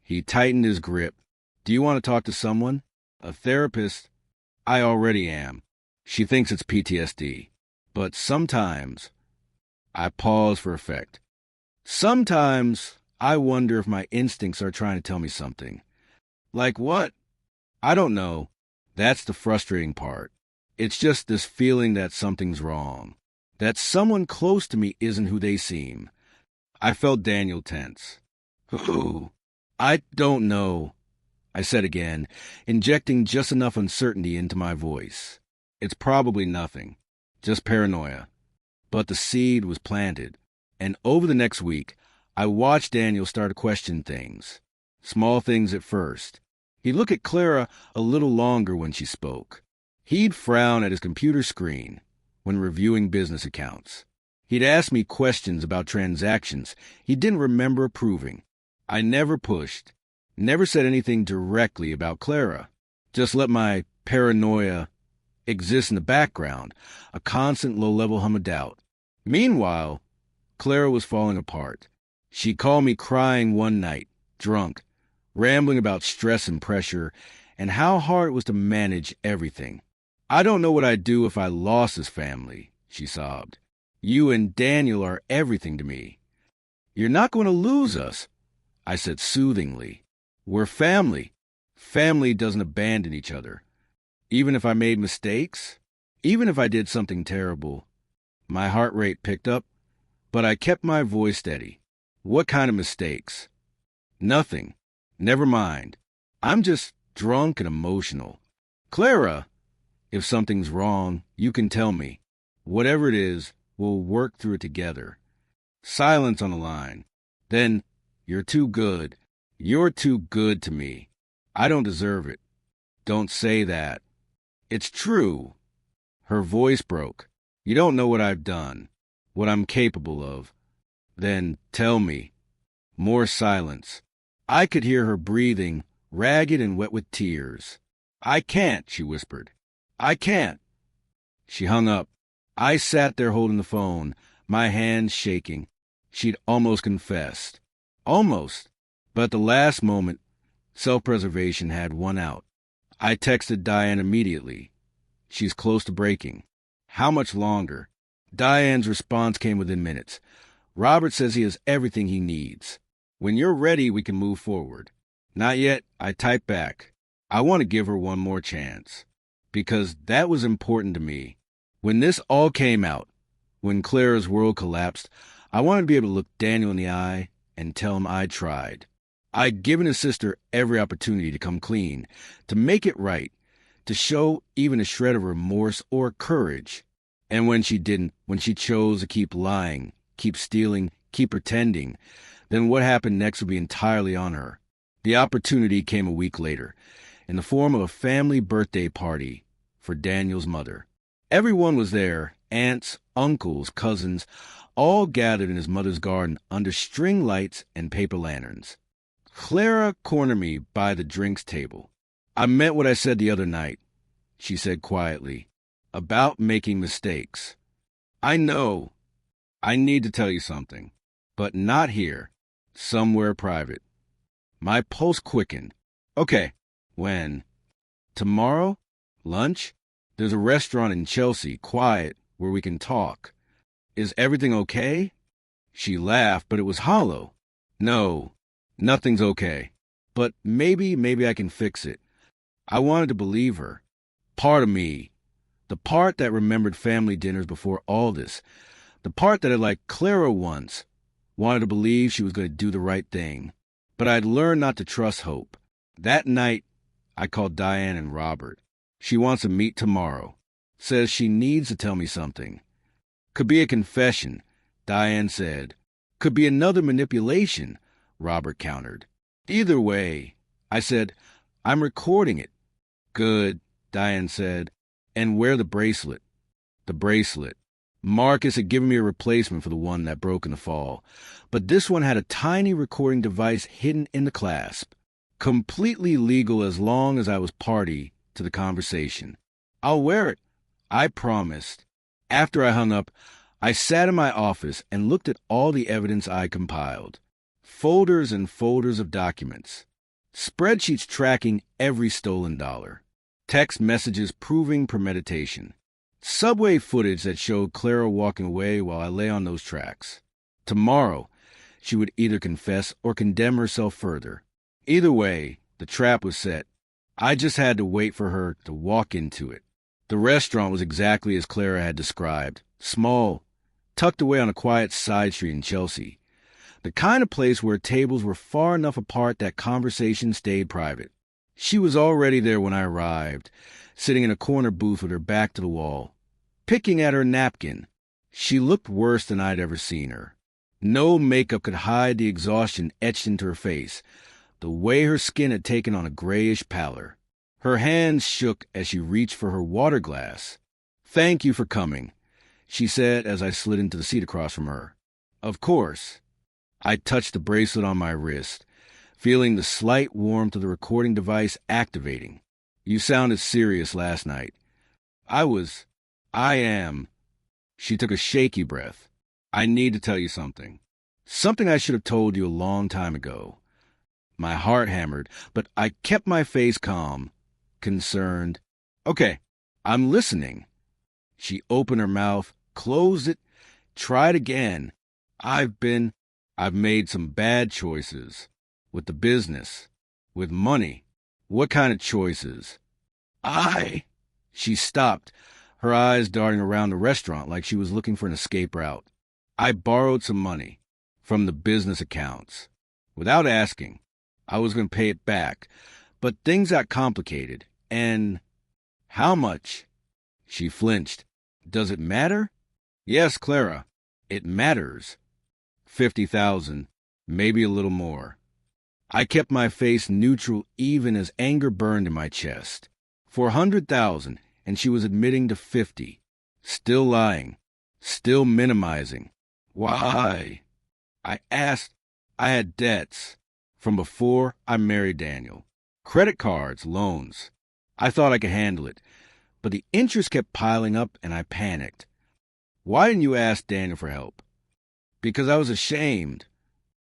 He tightened his grip. Do you want to talk to someone? A therapist? I already am. She thinks it's PTSD. But sometimes, I pause for effect. Sometimes I wonder if my instincts are trying to tell me something. Like what? I don't know. That's the frustrating part. It's just this feeling that something's wrong. That someone close to me isn't who they seem. I felt Daniel tense. Who? I don't know, I said again, injecting just enough uncertainty into my voice. It's probably nothing. Just paranoia. But the seed was planted. And over the next week, I watched Daniel start to question things. Small things at first. He'd look at Clara a little longer when she spoke. He'd frown at his computer screen when reviewing business accounts. He'd ask me questions about transactions he didn't remember approving. I never pushed, never said anything directly about Clara. Just let my paranoia exist in the background, a constant low-level hum of doubt. Meanwhile, Clara was falling apart. She called me crying one night, drunk, rambling about stress and pressure, and how hard it was to manage everything. I don't know what I'd do if I lost this family, she sobbed. You and Daniel are everything to me. You're not going to lose us, I said soothingly. We're family. Family doesn't abandon each other. Even if I made mistakes, even if I did something terrible. My heart rate picked up, but I kept my voice steady. What kind of mistakes? Nothing. Never mind. I'm just drunk and emotional. Clara, if something's wrong, you can tell me. Whatever it is, we'll work through it together. Silence on the line. Then, you're too good. You're too good to me. I don't deserve it. Don't say that. It's true. Her voice broke. You don't know what I've done, what I'm capable of. Then tell me. More silence. I could hear her breathing, ragged and wet with tears. I can't, she whispered. I can't. She hung up. I sat there holding the phone, my hands shaking. She'd almost confessed. Almost. But at the last moment, self-preservation had won out. I texted Diane immediately. She's close to breaking. How much longer? Diane's response came within minutes. Robert says he has everything he needs. When you're ready, we can move forward. Not yet, I typed back. I want to give her one more chance. Because that was important to me. When this all came out, when Clara's world collapsed, I wanted to be able to look Daniel in the eye and tell him I tried. I'd given his sister every opportunity to come clean, to make it right, to show even a shred of remorse or courage. And when she didn't, when she chose to keep lying, keep stealing, keep pretending, then what happened next would be entirely on her. The opportunity came a week later, in the form of a family birthday party for Daniel's mother. Everyone was there, aunts, uncles, cousins, all gathered in his mother's garden under string lights and paper lanterns. Clara cornered me by the drinks table. I meant what I said the other night, she said quietly, about making mistakes. I know. I need to tell you something, but not here, somewhere private. My pulse quickened. Okay, when? Tomorrow? Lunch? There's a restaurant in Chelsea, quiet, where we can talk. Is everything okay? She laughed, but it was hollow. No, nothing's okay. But maybe I can fix it. I wanted to believe her. Part of me. The part that remembered family dinners before all this. The part that had liked Clara once. Wanted to believe she was going to do the right thing. But I'd learned not to trust hope. That night, I called Diane and Robert. She wants to meet tomorrow. Says she needs to tell me something. Could be a confession, Diane said. Could be another manipulation, Robert countered. Either way, I said, I'm recording it. Good, Diane said. And wear the bracelet. The bracelet. Marcus had given me a replacement for the one that broke in the fall, but this one had a tiny recording device hidden in the clasp. Completely legal as long as I was party to the conversation. I'll wear it, I promised. After I hung up, I sat in my office and looked at all the evidence I compiled. Folders and folders of documents. Spreadsheets tracking every stolen dollar. Text messages proving premeditation. Subway footage that showed Clara walking away while I lay on those tracks. Tomorrow, she would either confess or condemn herself further. Either way, the trap was set. I just had to wait for her to walk into it. The restaurant was exactly as Clara had described. Small, tucked away on a quiet side street in Chelsea. The kind of place where tables were far enough apart that conversation stayed private. She was already there when I arrived, sitting in a corner booth with her back to the wall, picking at her napkin. She looked worse than I'd ever seen her. No makeup could hide the exhaustion etched into her face, the way her skin had taken on a grayish pallor. Her hands shook as she reached for her water glass. Thank you for coming, she said as I slid into the seat across from her. Of course. I touched the bracelet on my wrist, feeling the slight warmth of the recording device activating. You sounded serious last night. I am. She took a shaky breath. I need to tell you something. Something I should have told you a long time ago. My heart hammered, but I kept my face calm, concerned. Okay, I'm listening. She opened her mouth, closed it, tried again. I've made some bad choices. With the business. With money. What kind of choices? She stopped, her eyes darting around the restaurant like she was looking for an escape route. I borrowed some money from the business accounts. Without asking. I was going to pay it back. But things got complicated. And how much? She flinched. Does it matter? Yes, Clara. It matters. 50,000, maybe a little more. I kept my face neutral even as anger burned in my chest. 400,000, and she was admitting to 50. Still lying. Still minimizing. Why? I asked. I had debts from before I married Daniel. Credit cards, loans. I thought I could handle it, but the interest kept piling up and I panicked. Why didn't you ask Daniel for help? Because I was ashamed.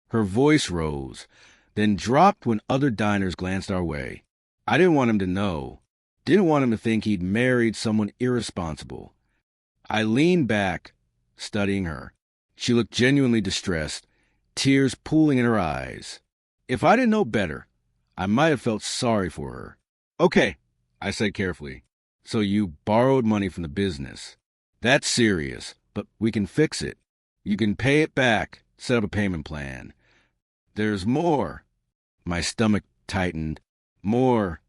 Her voice rose, then dropped when other diners glanced our way. I didn't want him to know. Didn't want him to think he'd married someone irresponsible. I leaned back, studying her. She looked genuinely distressed, tears pooling in her eyes. If I didn't know better, I might have felt sorry for her. Okay, I said carefully. So you borrowed money from the business. That's serious, but we can fix it. You can pay it back, set up a payment plan. There's more. My stomach tightened. More.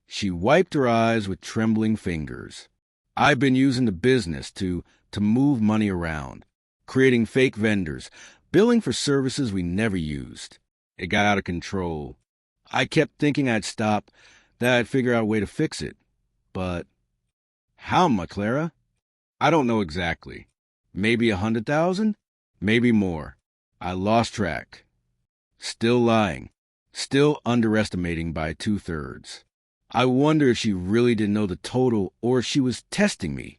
She wiped her eyes with trembling fingers. I've been using the business to move money around, creating fake vendors, billing for services we never used. It got out of control. I kept thinking I'd stop, that I'd figure out a way to fix it. But how much, Clara? I don't know exactly. Maybe 100,000? Maybe more. I lost track. Still lying. Still underestimating by 2/3. I wonder if she really didn't know the total or if she was testing me,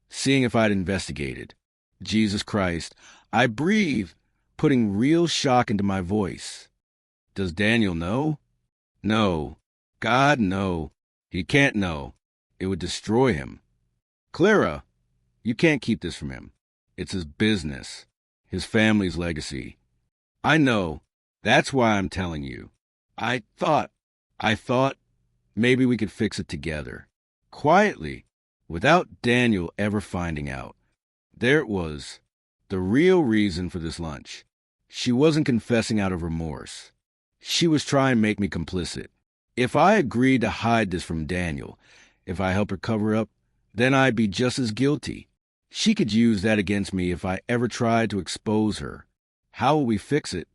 seeing if I'd investigated. Jesus Christ, I breathe, putting real shock into my voice. Does Daniel know? No. God, no. He can't know. It would destroy him. Clara, you can't keep this from him. It's his business, his family's legacy. I know. That's why I'm telling you. I thought maybe we could fix it together. Quietly, without Daniel ever finding out. There it was, the real reason for this lunch. She wasn't confessing out of remorse. She was trying to make me complicit. If I agreed to hide this from Daniel, if I helped her cover up, then I'd be just as guilty. She could use that against me if I ever tried to expose her. How will we fix it?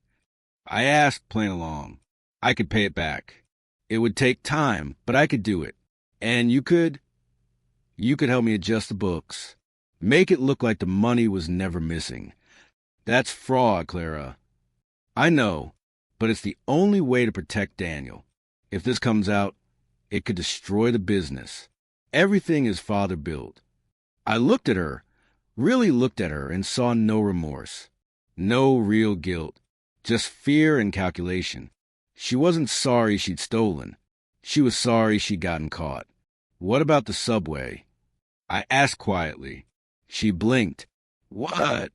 I asked, playing along. I could pay it back. It would take time, but I could do it. And you could help me adjust the books. Make it look like the money was never missing. That's fraud, Clara. I know, but it's the only way to protect Daniel. If this comes out, it could destroy the business. Everything his father built. I looked at her, really looked at her, and saw no remorse. No real guilt. Just fear and calculation. She wasn't sorry she'd stolen. She was sorry she'd gotten caught. What about the subway? I asked quietly. She blinked. What?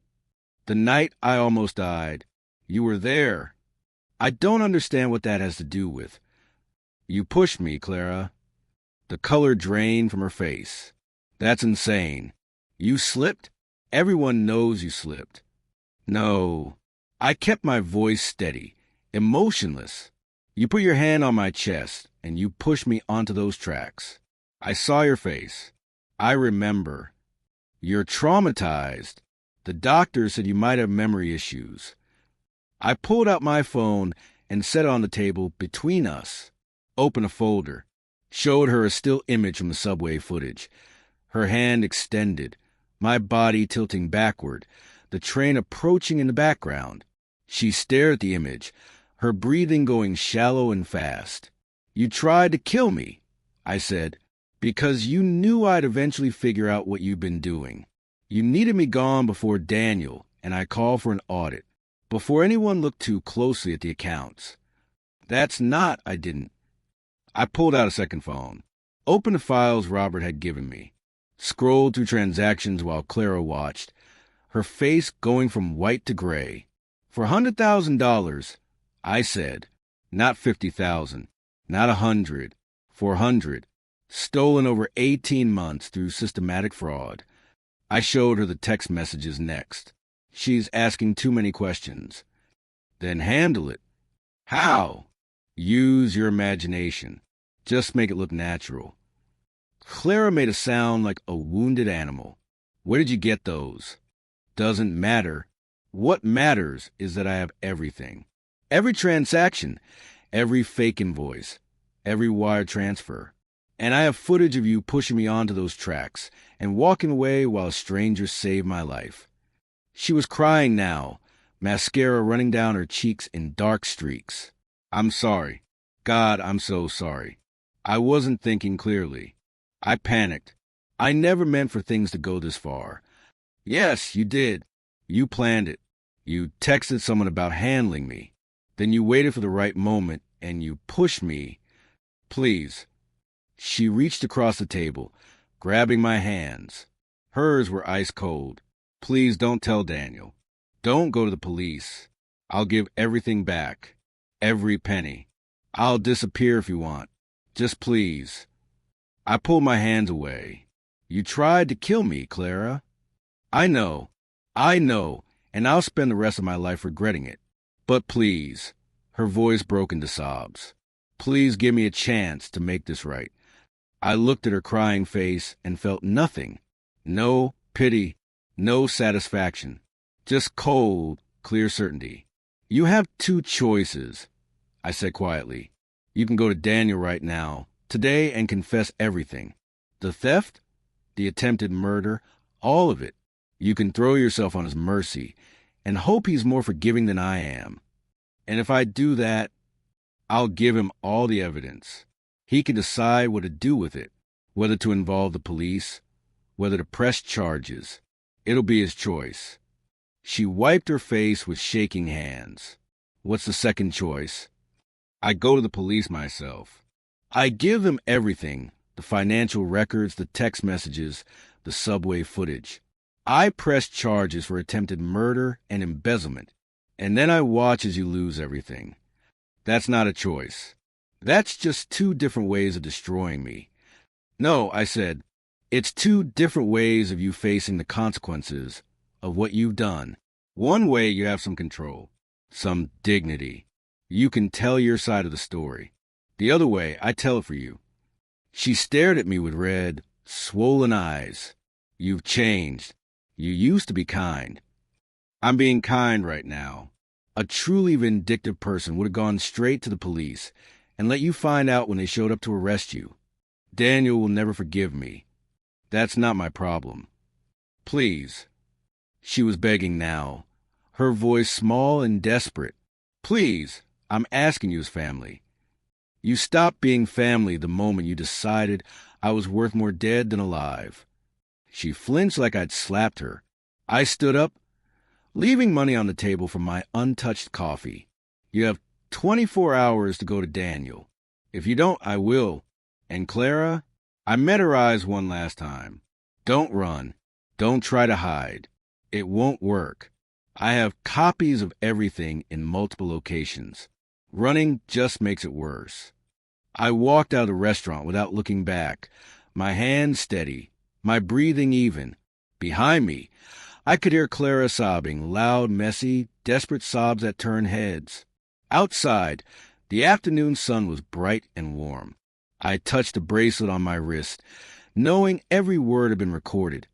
The night I almost died. You were there. I don't understand what that has to do with. You pushed me, Clara. The color drained from her face. That's insane. You slipped? Everyone knows you slipped. No. I kept my voice steady, emotionless. You put your hand on my chest, and you pushed me onto those tracks. I saw your face. I remember. You're traumatized. The doctor said you might have memory issues. I pulled out my phone and set it on the table between us. Opened a folder. Showed her a still image from the subway footage. Her hand extended, my body tilting backward, the train approaching in the background. She stared at the image, her breathing going shallow and fast. You tried to kill me, I said, because you knew I'd eventually figure out what you'd been doing. You needed me gone before Daniel, and I called for an audit, before anyone looked too closely at the accounts. I didn't. I pulled out a second phone, opened the files Robert had given me, scrolled through transactions while Clara watched, her face going from white to gray. For $100,000, I said, not 50,000, not 100, 400, stolen over 18 months through systematic fraud. I showed her the text messages next. She's asking too many questions. Then handle it. How? Use your imagination. Just make it look natural. Clara made a sound like a wounded animal. Where did you get those? Doesn't matter. What matters is that I have everything. Every transaction, every fake invoice, every wire transfer. And I have footage of you pushing me onto those tracks and walking away while a stranger saved my life. She was crying now, mascara running down her cheeks in dark streaks. I'm sorry. God, I'm so sorry. I wasn't thinking clearly. I panicked. I never meant for things to go this far. Yes, you did. You planned it. You texted someone about handling me. Then you waited for the right moment and you pushed me. Please. She reached across the table, grabbing my hands. Hers were ice cold. Please don't tell Daniel. Don't go to the police. I'll give everything back. Every penny. I'll disappear if you want. Just please. I pulled my hands away. You tried to kill me, Clara. I know, and I'll spend the rest of my life regretting it. But please, her voice broke into sobs. Please give me a chance to make this right. I looked at her crying face and felt nothing. No pity, no satisfaction. Just cold, clear certainty. You have two choices, I said quietly. You can go to Daniel right now, today, and confess everything. The theft, the attempted murder, all of it. You can throw yourself on his mercy and hope he's more forgiving than I am. And if I do that, I'll give him all the evidence. He can decide what to do with it, whether to involve the police, whether to press charges. It'll be his choice. She wiped her face with shaking hands. What's the second choice? I go to the police myself. I give them everything, the financial records, the text messages, the subway footage. I press charges for attempted murder and embezzlement, and then I watch as you lose everything. That's not a choice. That's just two different ways of destroying me. No, I said, it's two different ways of you facing the consequences of what you've done. One way you have some control, some dignity. You can tell your side of the story. The other way, I tell it for you. She stared at me with red, swollen eyes. You've changed. You used to be kind. I'm being kind right now. A truly vindictive person would have gone straight to the police and let you find out when they showed up to arrest you. Daniel will never forgive me. That's not my problem. Please. She was begging now, her voice small and desperate. Please, I'm asking you as family. You stopped being family the moment you decided I was worth more dead than alive. She flinched like I'd slapped her. I stood up, leaving money on the table for my untouched coffee. You have 24 hours to go to Daniel. If you don't, I will. And Clara, I met her eyes one last time. Don't run. Don't try to hide. It won't work. I have copies of everything in multiple locations. Running just makes it worse. I walked out of the restaurant without looking back, my hands steady, my breathing even. Behind me, I could hear Clara sobbing, loud, messy, desperate sobs that turned heads. Outside, the afternoon sun was bright and warm. I touched a bracelet on my wrist, knowing every word had been recorded,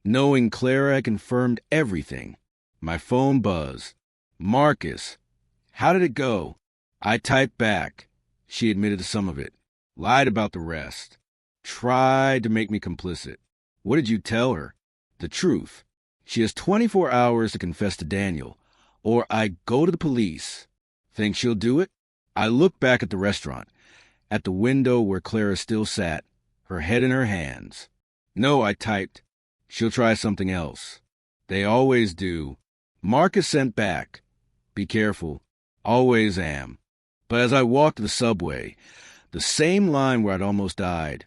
knowing Clara had confirmed everything. My phone buzzed. Marcus. How did it go? I typed back. She admitted to some of it, lied about the rest, tried to make me complicit. What did you tell her? The truth. She has 24 hours to confess to Daniel, or I go to the police. Think she'll do it? I looked back at the restaurant, at the window where Clara still sat, her head in her hands. No, I typed. She'll try something else. They always do. Marcus sent back. Be careful. Always am. But as I walked to the subway, the same line where I'd almost died,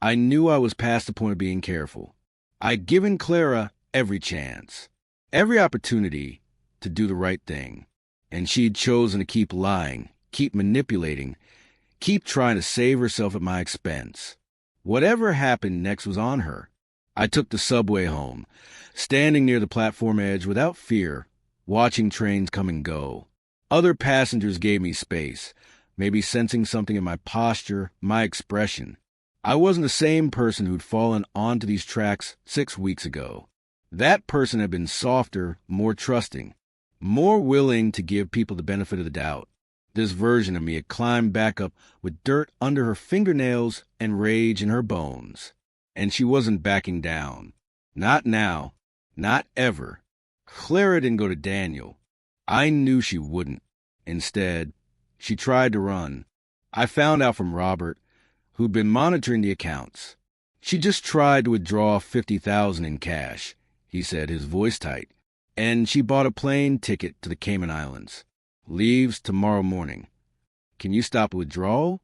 I knew I was past the point of being careful. I'd given Clara every chance, every opportunity to do the right thing. And she'd chosen to keep lying, keep manipulating, keep trying to save herself at my expense. Whatever happened next was on her. I took the subway home, standing near the platform edge without fear, watching trains come and go. Other passengers gave me space, maybe sensing something in my posture, my expression. I wasn't the same person who'd fallen onto these tracks 6 weeks ago. That person had been softer, more trusting. more willing to give people the benefit of the doubt. This version of me had climbed back up with dirt under her fingernails and rage in her bones. And she wasn't backing down. Not now. Not ever. Clara didn't go to Daniel. I knew she wouldn't. Instead, she tried to run. I found out from Robert, who'd been monitoring the accounts. She just tried to withdraw $50,000 in cash, he said, his voice tight. And she bought a plane ticket to the Cayman Islands. Leaves tomorrow morning. Can you stop a withdrawal?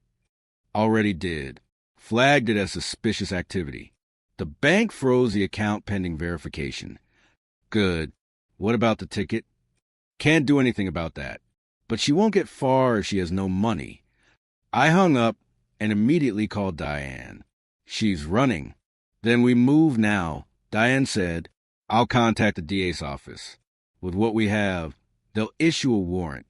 Already did. Flagged it as suspicious activity. The bank froze the account pending verification. Good. What about the ticket? Can't do anything about that. But she won't get far if she has no money. I hung up and immediately called Diane. She's running. Then we move now. Diane said, I'll contact the DA's office. With what we have, they'll issue a warrant.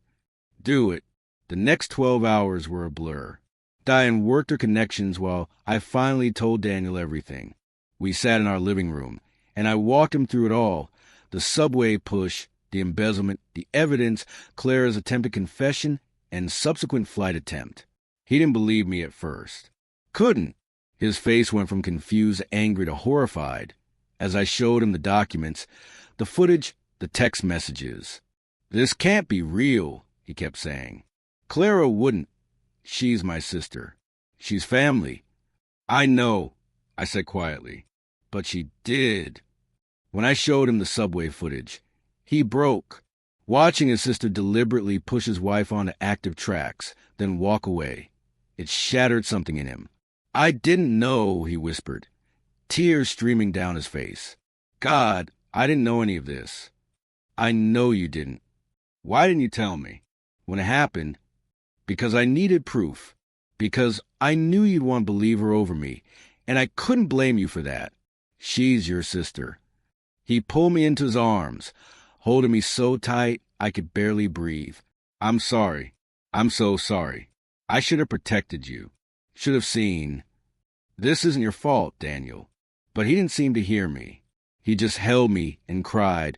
Do it. The next 12 hours were a blur. Diane worked her connections while I finally told Daniel everything. We sat in our living room, and I walked him through it all. The subway push, the embezzlement, the evidence, Clara's attempted confession, and subsequent flight attempt. He didn't believe me at first. Couldn't. His face went from confused, angry to horrified as I showed him the documents, the footage, the text messages. This can't be real, he kept saying. Clara wouldn't. She's my sister. She's family. I know, I said quietly. But she did. When I showed him the subway footage, he broke, watching his sister deliberately push his wife onto active tracks, then walk away. It shattered something in him. I didn't know, he whispered, tears streaming down his face. God, I didn't know any of this. I know you didn't. Why didn't you tell me? When it happened, because I needed proof. Because I knew you'd want to believe her over me, and I couldn't blame you for that. She's your sister. He pulled me into his arms, holding me so tight I could barely breathe. I'm sorry. I'm so sorry. I should have protected you. Should have seen. This isn't your fault, Daniel. But he didn't seem to hear me. He just held me and cried,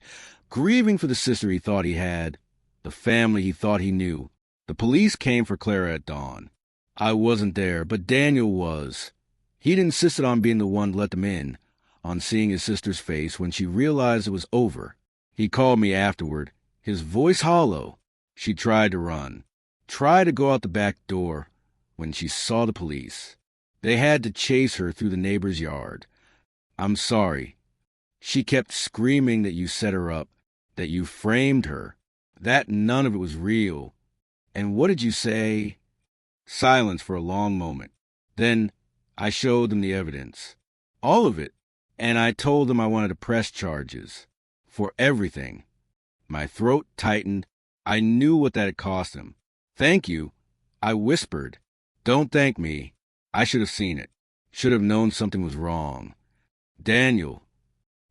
grieving for the sister he thought he had, the family he thought he knew. The police came for Clara at dawn. I wasn't there, but Daniel was. He'd insisted on being the one to let them in, on seeing his sister's face when she realized it was over. He called me afterward, his voice hollow. She tried to run, tried to go out the back door when she saw the police. They had to chase her through the neighbor's yard. I'm sorry. She kept screaming that you set her up, that you framed her, that none of it was real. And what did you say? Silence for a long moment. Then I showed them the evidence. All of it. And I told them I wanted to press charges. For everything. My throat tightened. I knew what that had cost him. Thank you. I whispered. Don't thank me. I should have seen it. Should have known something was wrong. Daniel,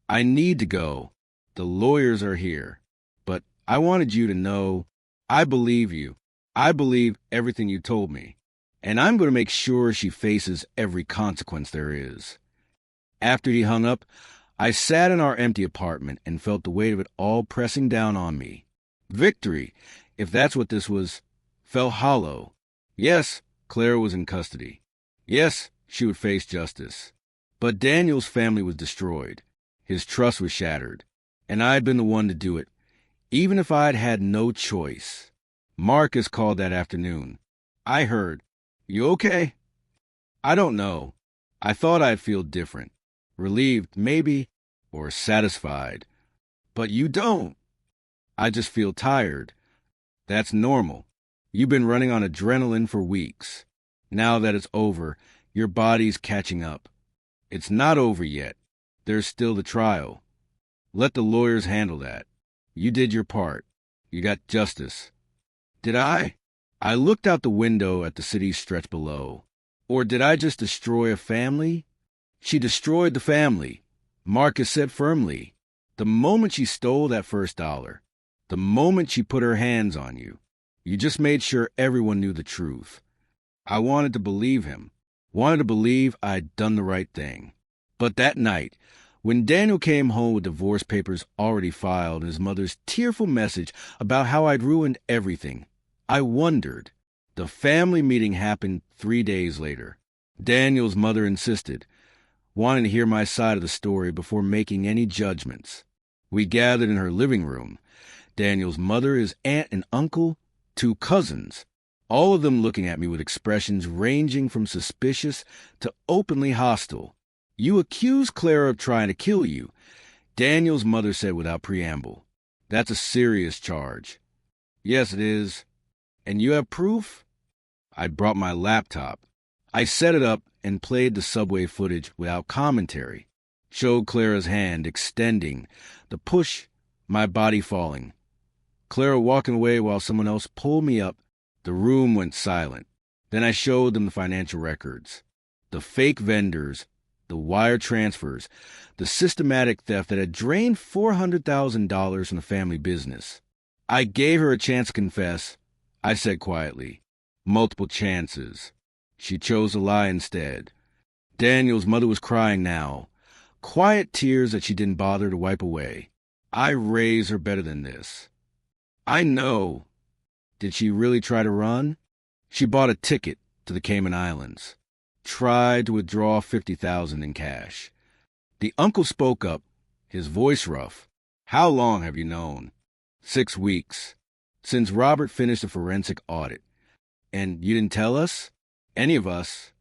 I need to go. The lawyers are here. But I wanted you to know I believe you. I believe everything you told me. And I'm going to make sure she faces every consequence there is. After he hung up, I sat in our empty apartment and felt the weight of it all pressing down on me. Victory, if that's what this was, fell hollow. Yes, Clara was in custody. Yes, she would face justice. But Daniel's family was destroyed. His trust was shattered. And I'd been the one to do it, even if I'd had no choice. Marcus called that afternoon. I heard, "You okay?" I don't know. I thought I'd feel different. Relieved, maybe, or satisfied. But you don't. I just feel tired. That's normal. You've been running on adrenaline for weeks. Now that it's over, your body's catching up. It's not over yet. There's still the trial. Let the lawyers handle that. You did your part. You got justice. Did I? I looked out the window at the city stretch below. Or did I just destroy a family? She destroyed the family. Marcus said firmly. The moment she stole that first dollar. The moment she put her hands on you. You just made sure everyone knew the truth. I wanted to believe him. Wanted to believe I'd done the right thing. But that night, When Daniel came home with divorce papers already filed and his mother's tearful message about how I'd ruined everything, I wondered. The family meeting happened 3 days later. Daniel's mother insisted, wanting to hear my side of the story before making any judgments. We gathered in her living room. Daniel's mother, his aunt and uncle, 2 cousins, all of them looking at me with expressions ranging from suspicious to openly hostile. "You accuse Clara of trying to kill you," Daniel's mother said without preamble. "That's a serious charge." "Yes, it is." "And you have proof?" I brought my laptop. I set it up and played the subway footage without commentary. Showed Clara's hand extending, the push, my body falling. Clara walking away while someone else pulled me up. The room went silent. Then I showed them the financial records. The fake vendors, the wire transfers, the systematic theft that had drained $400,000 from the family business. I gave her a chance to confess. I said quietly, "Multiple chances." She chose to lie instead. Daniel's mother was crying now, quiet tears that she didn't bother to wipe away. I raised her better than this. "I know." "Did she really try to run?" "She bought a ticket to the Cayman Islands. Tried to withdraw $50,000 in cash." The uncle spoke up, his voice rough. "How long have you known?" 6 weeks. Since Robert finished the forensic audit. "And you didn't tell us?" "Any of us."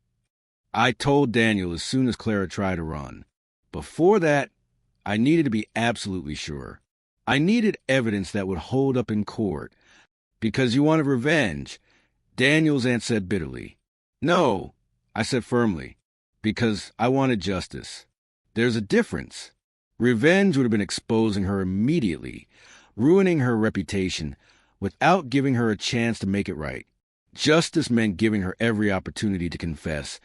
I told Daniel as soon as Clara tried to run. Before that, I needed to be absolutely sure. I needed evidence that would hold up in court. "Because you wanted revenge," Daniel's aunt said bitterly. "No," I said firmly, "because I wanted justice." There's a difference. Revenge would have been exposing her immediately, ruining her reputation, without giving her a chance to make it right. Justice meant giving her every opportunity to confess,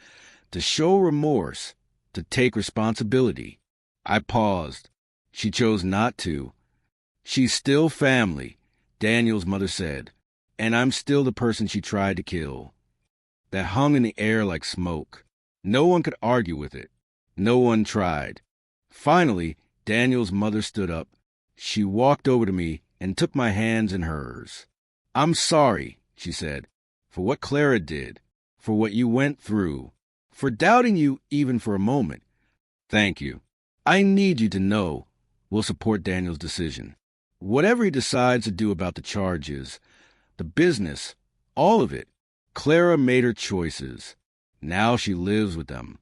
to show remorse, to take responsibility. I paused. She chose not to. "She's still family," Daniel's mother said, "and I'm still the person she tried to kill." That hung in the air like smoke. No one could argue with it. No one tried. Finally, Daniel's mother stood up. She walked over to me and took my hands in hers. "I'm sorry," she said, "for what Clara did, for what you went through, for doubting you even for a moment. Thank you. I need you to know we'll support Daniel's decision. Whatever he decides to do about the charges, the business, all of it, Clara made her choices. Now she lives with them."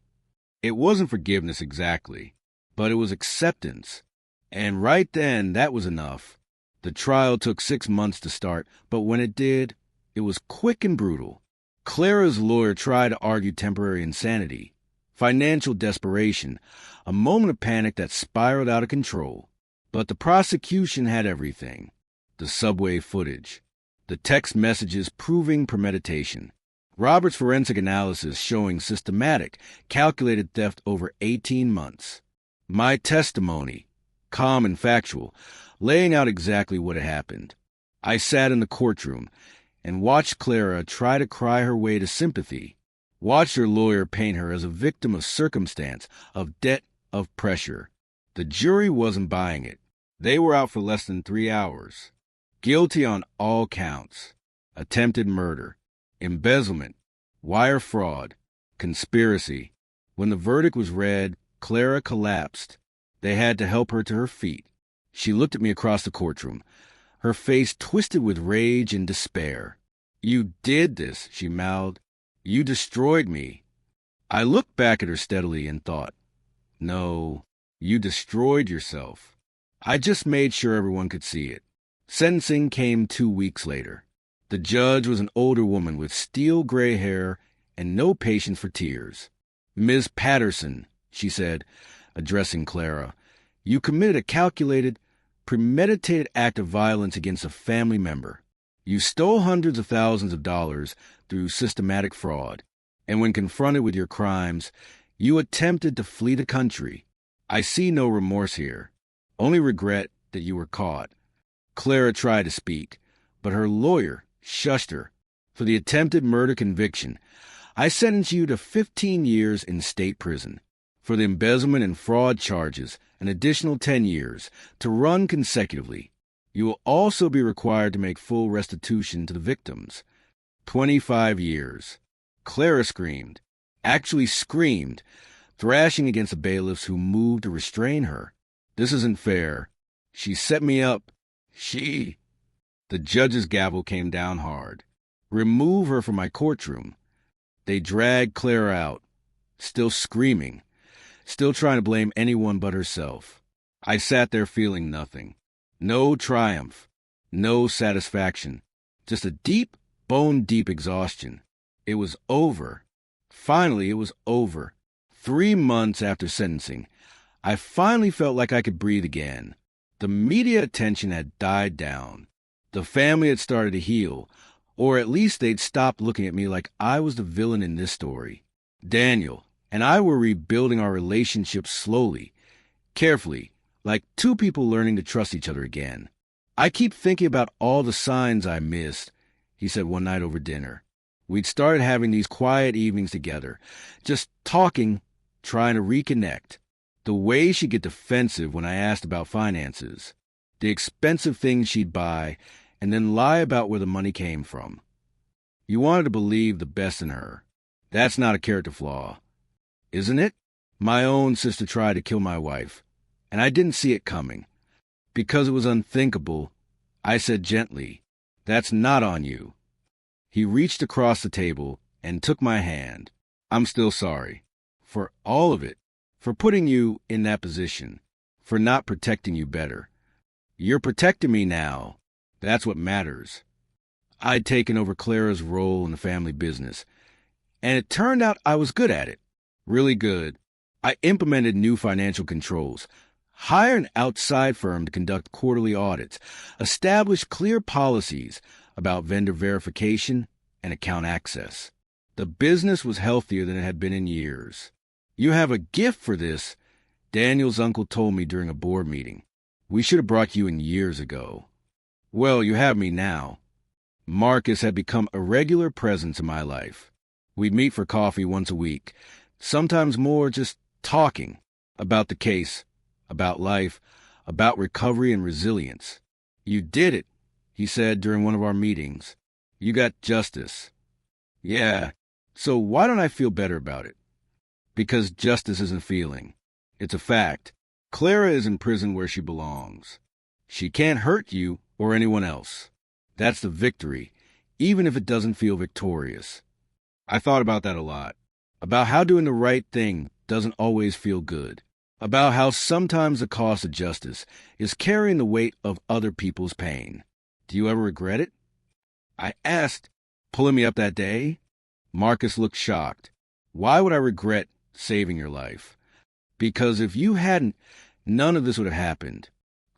It wasn't forgiveness exactly, but it was acceptance. And right then, that was enough. The trial took 6 months to start, but when it did, it was quick and brutal. Clara's lawyer tried to argue temporary insanity, financial desperation, a moment of panic that spiraled out of control. But the prosecution had everything. The subway footage, the text messages proving premeditation, Robert's forensic analysis showing systematic, calculated theft over 18 months. My testimony, calm and factual, laying out exactly what had happened. I sat in the courtroom and watched Clara try to cry her way to sympathy, watched her lawyer paint her as a victim of circumstance, of debt, of pressure. The jury wasn't buying it. They were out for less than 3 hours. Guilty on all counts. Attempted murder, embezzlement, wire fraud, conspiracy. When the verdict was read, Clara collapsed. They had to help her to her feet. She looked at me across the courtroom, her face twisted with rage and despair. "You did this," she mouthed. "You destroyed me." I looked back at her steadily and thought, "No, you destroyed yourself." I just made sure everyone could see it. Sentencing came 2 weeks later. The judge was an older woman with steel gray hair and no patience for tears. "Ms. Patterson," she said, addressing Clara, "you committed a calculated, premeditated act of violence against a family member. You stole hundreds of thousands of dollars through systematic fraud, and when confronted with your crimes, you attempted to flee the country. I see no remorse here, only regret that you were caught." Clara tried to speak, but her lawyer shushed her. "For the attempted murder conviction, I sentence you to 15 years in state prison. For the embezzlement and fraud charges, an additional 10 years to run consecutively. You will also be required to make full restitution to the victims. 25 years. Clara screamed, actually screamed, thrashing against the bailiffs who moved to restrain her. This isn't fair. She set me up. She... The judge's gavel came down hard. Remove her from my courtroom. They dragged Clara out, still screaming, still trying to blame anyone but herself. I sat there feeling nothing. No triumph, no satisfaction, just a deep, bone-deep exhaustion. It was over. Finally, it was over. 3 months after sentencing, I finally felt like I could breathe again. The media attention had died down. The family had started to heal, or at least they'd stopped looking at me like I was the villain in this story. Daniel and I were rebuilding our relationship slowly, carefully, like two people learning to trust each other again. I keep thinking about all the signs I missed, he said one night over dinner. We'd started having these quiet evenings together, just talking, trying to reconnect. The way she'd get defensive when I asked about finances, the expensive things she'd buy, and then lie about where the money came from. You wanted to believe the best in her. That's not a character flaw, isn't it? My own sister tried to kill my wife, and I didn't see it coming. Because it was unthinkable, I said gently, "That's not on you." He reached across the table and took my hand. I'm still sorry. For all of it. For putting you in that position. For not protecting you better. You're protecting me now. That's what matters. I'd taken over Clara's role in the family business, and it turned out I was good at it. Really good. I implemented new financial controls, hired an outside firm to conduct quarterly audits, established clear policies about vendor verification and account access. The business was healthier than it had been in years. You have a gift for this, Daniel's uncle told me during a board meeting. We should have brought you in years ago. Well, you have me now. Marcus had become a regular presence in my life. We'd meet for coffee once a week, sometimes more, just talking about the case, about life, about recovery and resilience. You did it, he said during one of our meetings. You got justice. Yeah, so why don't I feel better about it? Because justice isn't feeling. It's a fact. Clara is in prison where she belongs. She can't hurt you or anyone else. That's the victory, even if it doesn't feel victorious. I thought about that a lot. About how doing the right thing doesn't always feel good. About how sometimes the cost of justice is carrying the weight of other people's pain. Do you ever regret it? I asked, pulling me up that day. Marcus looked shocked. Why would I regret saving your life? Because if you hadn't, none of this would have happened.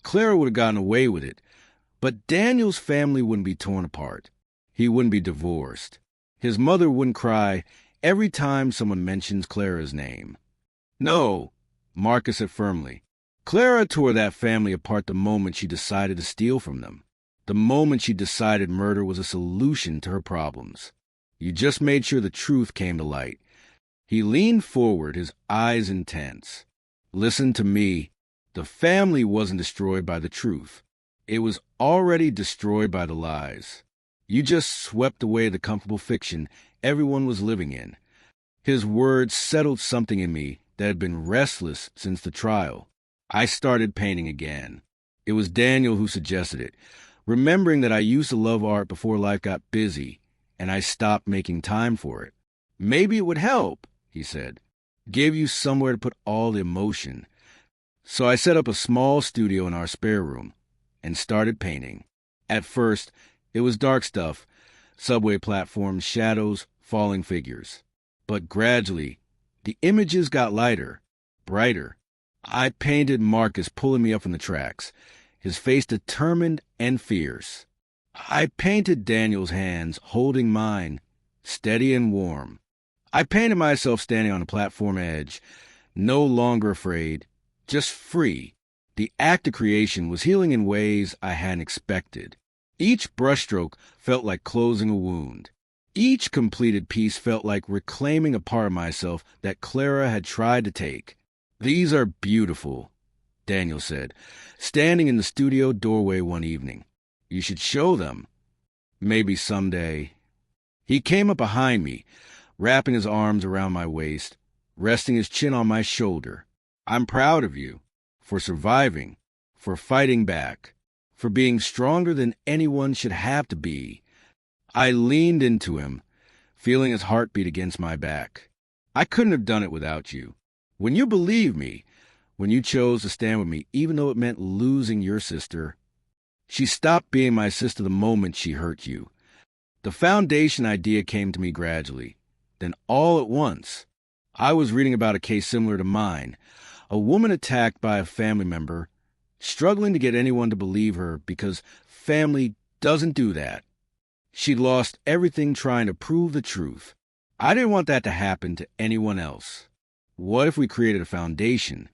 Clara would have gotten away with it, but Daniel's family wouldn't be torn apart. He wouldn't be divorced. His mother wouldn't cry every time someone mentions Clara's name. No, Marcus said firmly. Clara tore that family apart the moment she decided to steal from them. The moment she decided murder was a solution to her problems. You just made sure the truth came to light. He leaned forward, his eyes intense. Listen to me. The family wasn't destroyed by the truth. It was already destroyed by the lies. You just swept away the comfortable fiction everyone was living in. His words settled something in me that had been restless since the trial. I started painting again. It was Daniel who suggested it, remembering that I used to love art before life got busy, and I stopped making time for it. Maybe it would help, he said, give you somewhere to put all the emotion. So I set up a small studio in our spare room and started painting. At first, it was dark stuff, subway platforms, shadows, falling figures. But gradually, the images got lighter, brighter. I painted Marcus pulling me up from the tracks, his face determined and fierce. I painted Daniel's hands holding mine, steady and warm. I painted myself standing on a platform edge, no longer afraid, just free. The act of creation was healing in ways I hadn't expected. Each brushstroke felt like closing a wound. Each completed piece felt like reclaiming a part of myself that Clara had tried to take. "These are beautiful," Daniel said, standing in the studio doorway one evening. "You should show them. Maybe someday." He came up behind me, wrapping his arms around my waist, resting his chin on my shoulder. "I'm proud of you, for surviving, for fighting back, for being stronger than anyone should have to be." I leaned into him, feeling his heartbeat against my back. "I couldn't have done it without you. When you believed me, when you chose to stand with me, even though it meant losing your sister." She stopped being my sister the moment she hurt you. The foundation idea came to me gradually. Then all at once, I was reading about a case similar to mine, a woman attacked by a family member, struggling to get anyone to believe her because family doesn't do that. She'd lost everything trying to prove the truth. I didn't want that to happen to anyone else. What if we created a foundation?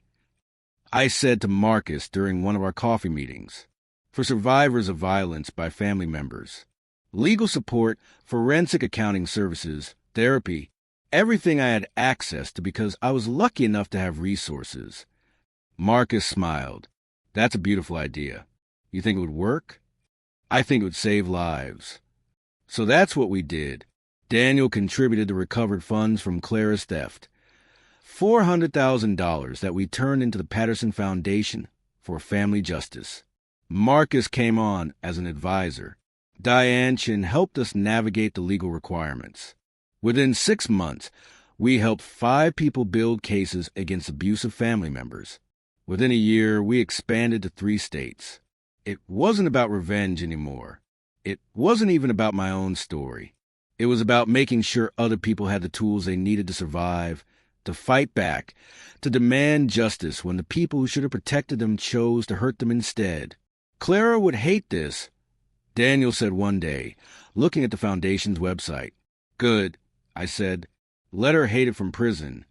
I said to Marcus during one of our coffee meetings, for survivors of violence by family members. Legal support, forensic accounting services, therapy, everything I had access to because I was lucky enough to have resources. Marcus smiled. "That's a beautiful idea. You think it would work?" "I think it would save lives." So that's what we did. Daniel contributed the recovered funds from Clara's theft. $400,000 that we turned into the Patterson Foundation for Family Justice. Marcus came on as an advisor. Diane Chin helped us navigate the legal requirements. Within 6 months, we helped 5 people build cases against abusive family members. Within a year, we expanded to 3 states. It wasn't about revenge anymore. It wasn't even about my own story. It was about making sure other people had the tools they needed to survive, to fight back, to demand justice when the people who should have protected them chose to hurt them instead. "Clara would hate this," Daniel said one day, looking at the Foundation's website. "Good," I said. "Let her hate it from prison."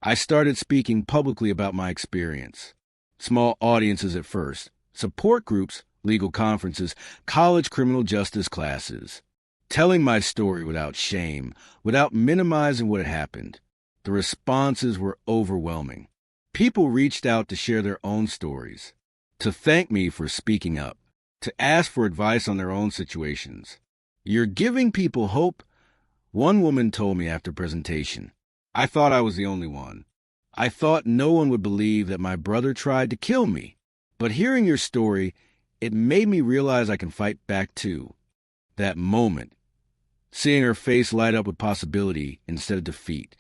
I started speaking publicly about my experience. Small audiences at first, support groups, legal conferences, college criminal justice classes. Telling my story without shame, without minimizing what had happened. The responses were overwhelming. People reached out to share their own stories, to thank me for speaking up, to ask for advice on their own situations. "You're giving people hope," one woman told me after presentation. "I thought I was the only one. I thought no one would believe that my brother tried to kill me. But hearing your story, it made me realize I can fight back too." That moment, seeing her face light up with possibility instead of defeat,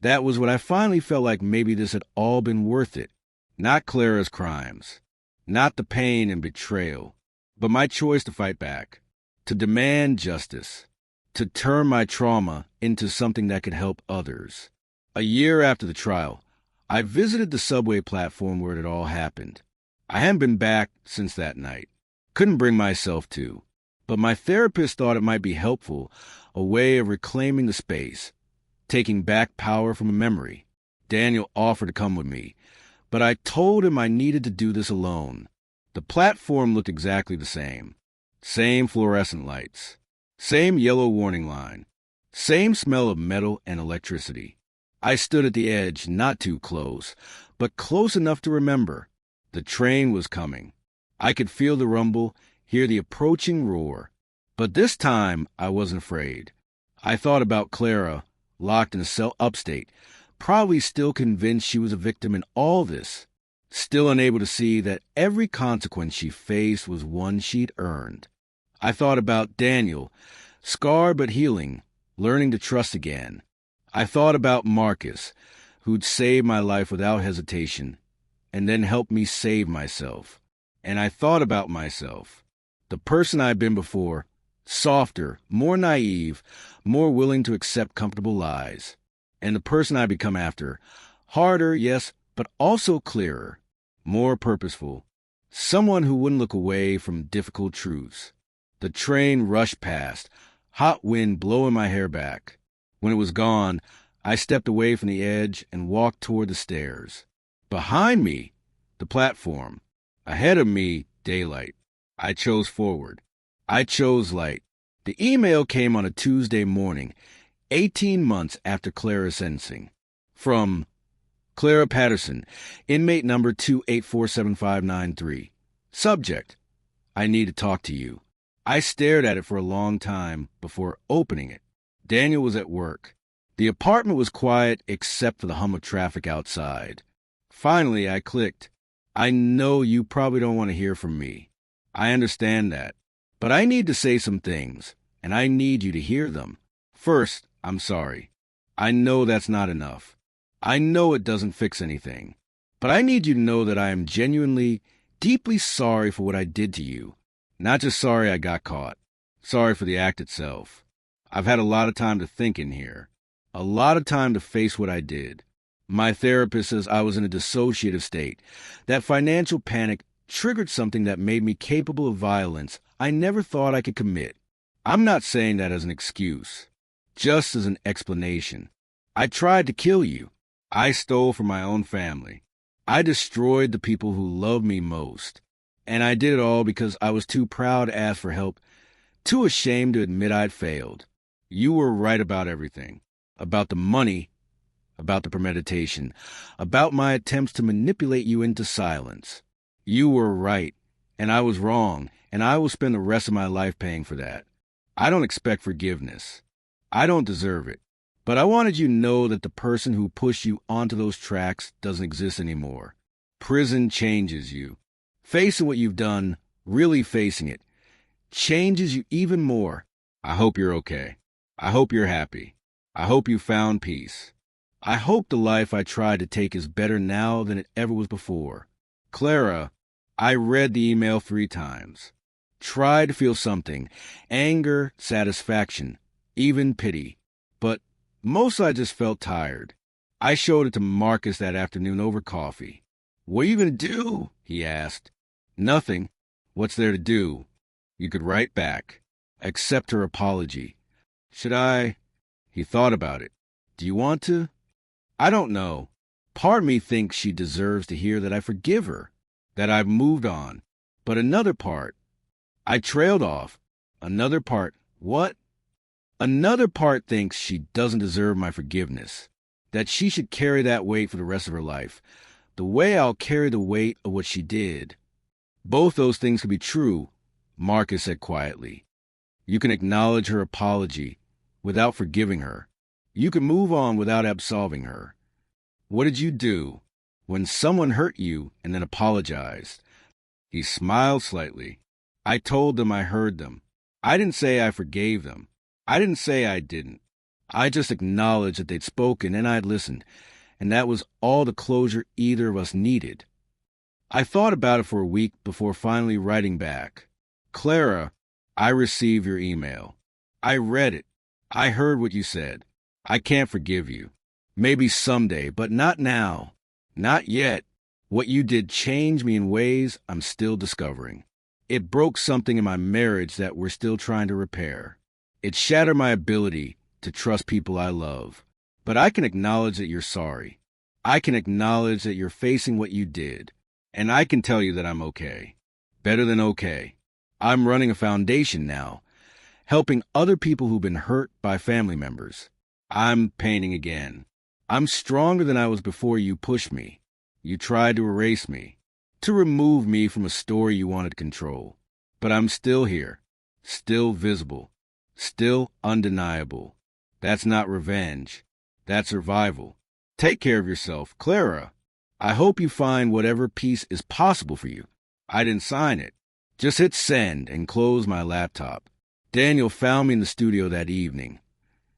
that was when I finally felt like maybe this had all been worth it. Not Clara's crimes, not the pain and betrayal, but my choice to fight back, to demand justice, to turn my trauma into something that could help others. A year after the trial, I visited the subway platform where it had all happened. I hadn't been back since that night. Couldn't bring myself to. But my therapist thought it might be helpful, a way of reclaiming the space, taking back power from a memory. Daniel offered to come with me, but I told him I needed to do this alone. The platform looked exactly the same. Same fluorescent lights. Same yellow warning line. Same smell of metal and electricity. I stood at the edge, not too close, but close enough to remember. The train was coming. I could feel the rumble, hear the approaching roar. But this time, I wasn't afraid. I thought about Clara, locked in a cell upstate, probably still convinced she was a victim in all this, still unable to see that every consequence she faced was one she'd earned. I thought about Daniel, scarred but healing, learning to trust again. I thought about Marcus, who'd saved my life without hesitation, and then helped me save myself. And I thought about myself, the person I'd been before, softer, more naive, more willing to accept comfortable lies. And the person I'd become after, harder, yes, but also clearer, more purposeful, someone who wouldn't look away from difficult truths. The train rushed past, hot wind blowing my hair back. When it was gone, I stepped away from the edge and walked toward the stairs. Behind me, the platform. Ahead of me, daylight. I chose forward. I chose light. The email came on a Tuesday morning, 18 months after Clara's sentencing. From Clara Patterson, inmate number 2847593. Subject: I need to talk to you. I stared at it for a long time before opening it. Daniel was at work. The apartment was quiet except for the hum of traffic outside. Finally, I clicked. I know you probably don't want to hear from me. I understand that. But I need to say some things, and I need you to hear them. First, I'm sorry. I know that's not enough. I know it doesn't fix anything. But I need you to know that I am genuinely, deeply sorry for what I did to you. Not just sorry I got caught. Sorry for the act itself. I've had a lot of time to think in here. A lot of time to face what I did. My therapist says I was in a dissociative state. That financial panic triggered something that made me capable of violence I never thought I could commit. I'm not saying that as an excuse, just as an explanation. I tried to kill you. I stole from my own family. I destroyed the people who loved me most. And I did it all because I was too proud to ask for help, too ashamed to admit I'd failed. You were right about everything. About the money, about the premeditation, about my attempts to manipulate you into silence. You were right, and I was wrong, and I will spend the rest of my life paying for that. I don't expect forgiveness. I don't deserve it. But I wanted you to know that the person who pushed you onto those tracks doesn't exist anymore. Prison changes you. Facing what you've done, really facing it, changes you even more. I hope you're okay. I hope you're happy. I hope you found peace. I hope the life I tried to take is better now than it ever was before. Clara, I read the email 3 times. Tried to feel something. Anger, satisfaction, even pity. But most I just felt tired. I showed it to Marcus that afternoon over coffee. What are you going to do? He asked. Nothing. What's there to do? You could write back. Accept her apology. Should I? He thought about it. Do you want to? I don't know. Part of me thinks she deserves to hear that I forgive her, that I've moved on. But another part, I trailed off. Another part, what? Another part thinks she doesn't deserve my forgiveness, that she should carry that weight for the rest of her life, the way I'll carry the weight of what she did. Both those things could be true, Marcus said quietly. You can acknowledge her apology without forgiving her. You can move on without absolving her. What did you do when someone hurt you and then apologized? He smiled slightly. I told them I heard them. I didn't say I forgave them. I didn't say I didn't. I just acknowledged that they'd spoken and I'd listened, and that was all the closure either of us needed. I thought about it for a week before finally writing back. Clara, I received your email. I read it. I heard what you said. I can't forgive you. Maybe someday, but not now. Not yet. What you did changed me in ways I'm still discovering. It broke something in my marriage that we're still trying to repair. It shattered my ability to trust people I love. But I can acknowledge that you're sorry. I can acknowledge that you're facing what you did. And I can tell you that I'm okay. Better than okay. I'm running a foundation now, helping other people who've been hurt by family members. I'm painting again. I'm stronger than I was before you pushed me. You tried to erase me, to remove me from a story you wanted to control. But I'm still here, still visible, still undeniable. That's not revenge. That's survival. Take care of yourself, Clara. I hope you find whatever peace is possible for you. I didn't sign it. Just hit send and close my laptop. Daniel found me in the studio that evening,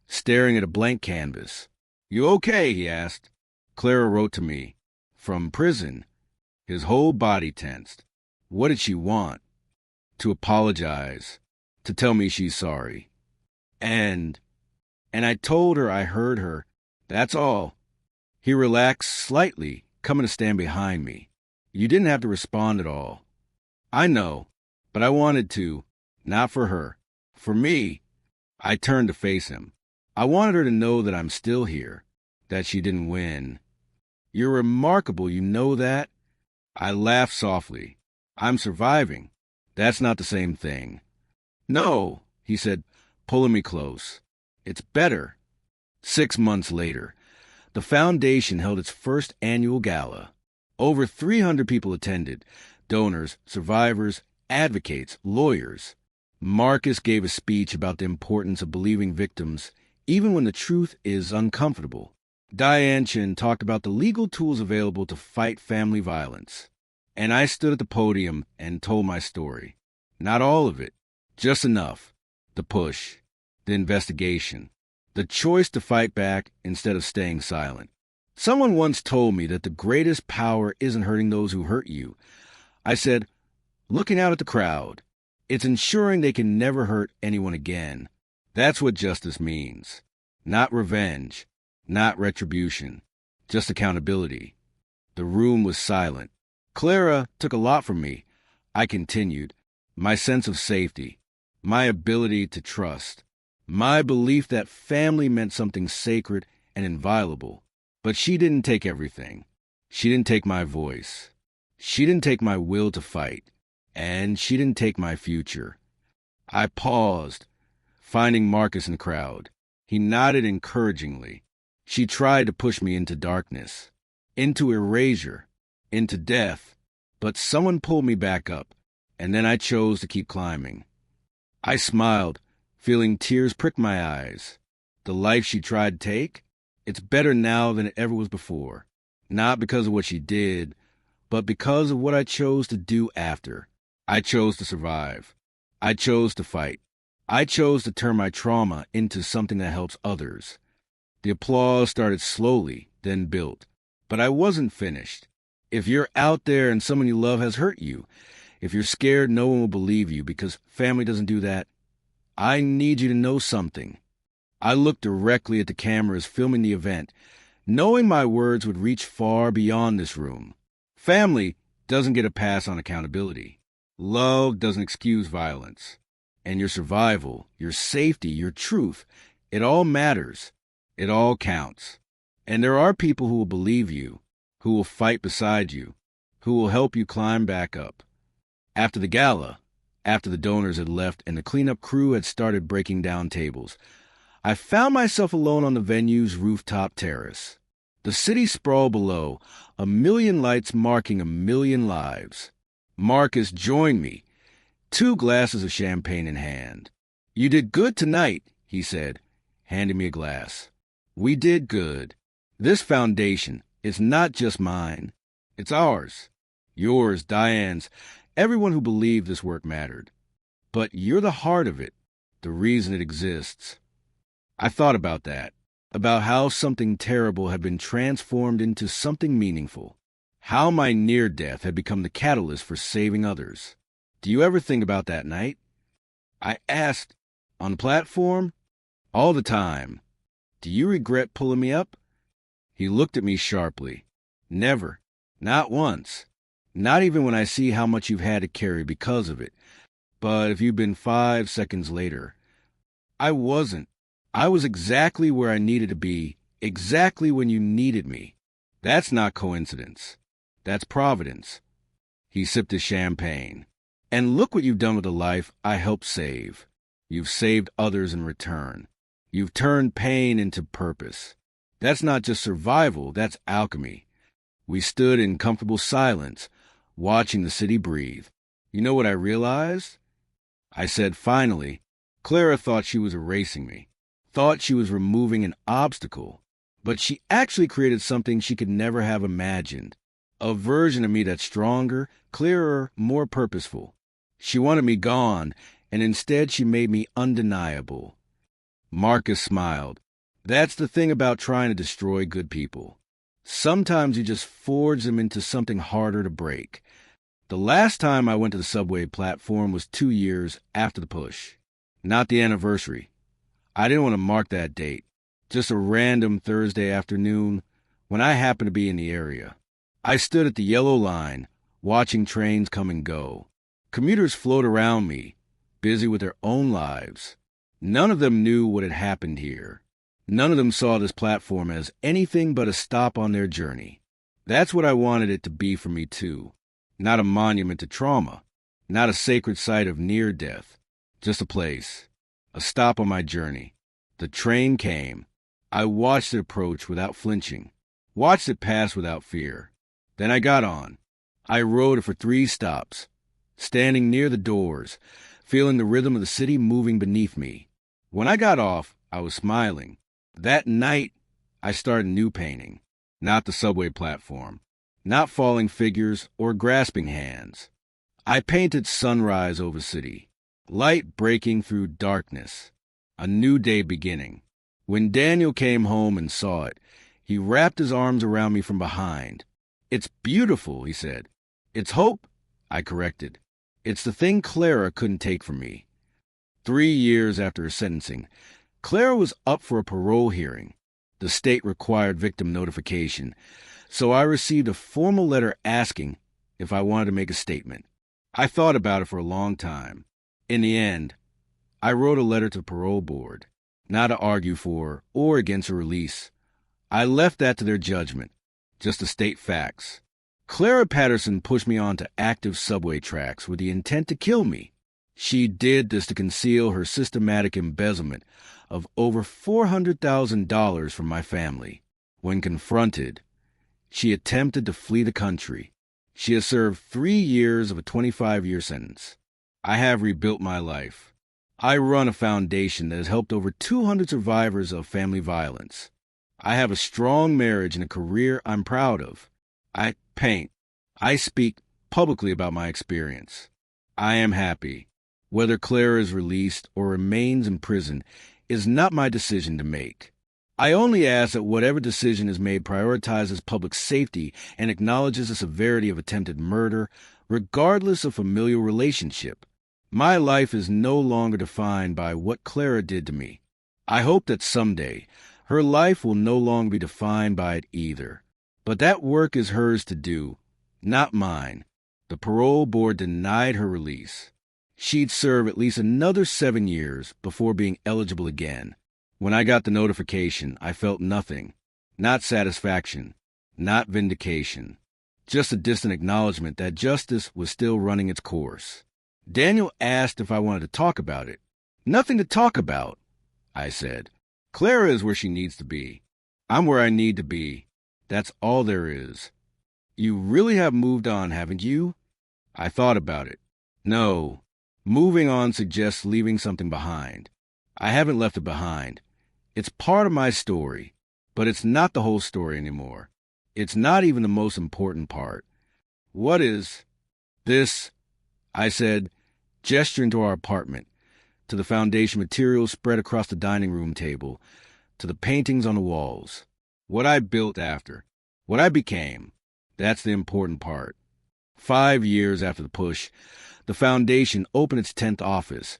staring at a blank canvas. You okay? He asked. Clara wrote to me. From prison. His whole body tensed. What did she want? To apologize. To tell me she's sorry. And I told her I heard her. That's all. He relaxed slightly, coming to stand behind me. You didn't have to respond at all. I know, but I wanted to. Not for her. For me. I turned to face him. I wanted her to know that I'm still here, that she didn't win. You're remarkable, you know that? I laughed softly. I'm surviving. That's not the same thing. No, he said, pulling me close. It's better. 6 months later, the foundation held its first annual gala. Over 300 people attended: donors, survivors, advocates, lawyers. Marcus gave a speech about the importance of believing victims, even when the truth is uncomfortable. Diane Chin talked about the legal tools available to fight family violence. And I stood at the podium and told my story. Not all of it, just enough. The push, the investigation, the choice to fight back instead of staying silent. Someone once told me that the greatest power isn't hurting those who hurt you. I said, looking out at the crowd. It's ensuring they can never hurt anyone again. That's what justice means. Not revenge, not retribution, just accountability. The room was silent. Clara took a lot from me. I continued. My sense of safety, my ability to trust, my belief that family meant something sacred and inviolable. But she didn't take everything. She didn't take my voice. She didn't take my will to fight. And she didn't take my future. I paused, finding Marcus in the crowd. He nodded encouragingly. She tried to push me into darkness, into erasure, into death. But someone pulled me back up, and then I chose to keep climbing. I smiled, feeling tears prick my eyes. The life she tried to take? It's better now than it ever was before. Not because of what she did, but because of what I chose to do after. I chose to survive. I chose to fight. I chose to turn my trauma into something that helps others. The applause started slowly, then built. But I wasn't finished. If you're out there and someone you love has hurt you, if you're scared no one will believe you because family doesn't do that, I need you to know something. I looked directly at the cameras filming the event, knowing my words would reach far beyond this room. Family doesn't get a pass on accountability. Love doesn't excuse violence. And your survival, your safety, your truth, it all matters. It all counts. And there are people who will believe you, who will fight beside you, who will help you climb back up. After the gala, after the donors had left and the cleanup crew had started breaking down tables, I found myself alone on the venue's rooftop terrace. The city sprawled below, a million lights marking a million lives. Marcus joined me, 2 glasses of champagne in hand. You did good tonight, he said, handing me a glass. We did good. This foundation is not just mine. It's ours. Yours, Diane's, everyone who believed this work mattered. But you're the heart of it, the reason it exists. I thought about that, about how something terrible had been transformed into something meaningful, how my near death had become the catalyst for saving others. Do you ever think about that night? I asked. On the platform? All the time. Do you regret pulling me up? He looked at me sharply. Never. Not once. Not even when I see how much you've had to carry because of it. But if you'd been 5 seconds later, I wasn't. I was exactly where I needed to be, exactly when you needed me. That's not coincidence. That's providence. He sipped his champagne. And look what you've done with the life I helped save. You've saved others in return. You've turned pain into purpose. That's not just survival, that's alchemy. We stood in comfortable silence, watching the city breathe. You know what I realized? I said finally. Clara thought she was erasing me, thought she was removing an obstacle, but she actually created something she could never have imagined. A version of me that's stronger, clearer, more purposeful. She wanted me gone, and instead she made me undeniable. Marcus smiled. That's the thing about trying to destroy good people. Sometimes you just forge them into something harder to break. The last time I went to the subway platform was 2 years after the push. Not the anniversary. I didn't want to mark that date. Just a random Thursday afternoon when I happened to be in the area. I stood at the yellow line, watching trains come and go. Commuters float around me, busy with their own lives. None of them knew what had happened here. None of them saw this platform as anything but a stop on their journey. That's what I wanted it to be for me, too. Not a monument to trauma. Not a sacred site of near death. Just a place. A stop on my journey. The train came. I watched it approach without flinching, watched it pass without fear. Then I got on. I rode it for 3 stops, standing near the doors, feeling the rhythm of the city moving beneath me. When I got off, I was smiling. That night, I started new painting. Not the subway platform, not falling figures or grasping hands. I painted sunrise over city, light breaking through darkness, a new day beginning. When Daniel came home and saw it, he wrapped his arms around me from behind. "It's beautiful," he said. "It's hope," I corrected. "It's the thing Clara couldn't take from me." 3 years after her sentencing, Clara was up for a parole hearing. The state required victim notification, so I received a formal letter asking if I wanted to make a statement. I thought about it for a long time. In the end, I wrote a letter to the parole board, not to argue for or against her release. I left that to their judgment, just to state facts. Clara Patterson pushed me onto active subway tracks with the intent to kill me. She did this to conceal her systematic embezzlement of over $400,000 from my family. When confronted, she attempted to flee the country. She has served 3 years of a 25-year sentence. I have rebuilt my life. I run a foundation that has helped over 200 survivors of family violence. I have a strong marriage and a career I'm proud of. I paint. I speak publicly about my experience. I am happy. Whether Clara is released or remains in prison is not my decision to make. I only ask that whatever decision is made prioritizes public safety and acknowledges the severity of attempted murder, regardless of familial relationship. My life is no longer defined by what Clara did to me. I hope that someday her life will no longer be defined by it either. But that work is hers to do, not mine. The parole board denied her release. She'd serve at least another 7 years before being eligible again. When I got the notification, I felt nothing. Not satisfaction, not vindication. Just a distant acknowledgement that justice was still running its course. Daniel asked if I wanted to talk about it. "Nothing to talk about," I said. "Clara is where she needs to be. I'm where I need to be. That's all there is." "You really have moved on, haven't you?" I thought about it. No. Moving on suggests leaving something behind. I haven't left it behind. It's part of my story, but it's not the whole story anymore. It's not even the most important part. "What is this?" I said, gesturing to our apartment, to the foundation materials spread across the dining room table, to the paintings on the walls. What I built after, what I became, that's the important part. 5 years after the push, the foundation opened its 10th office,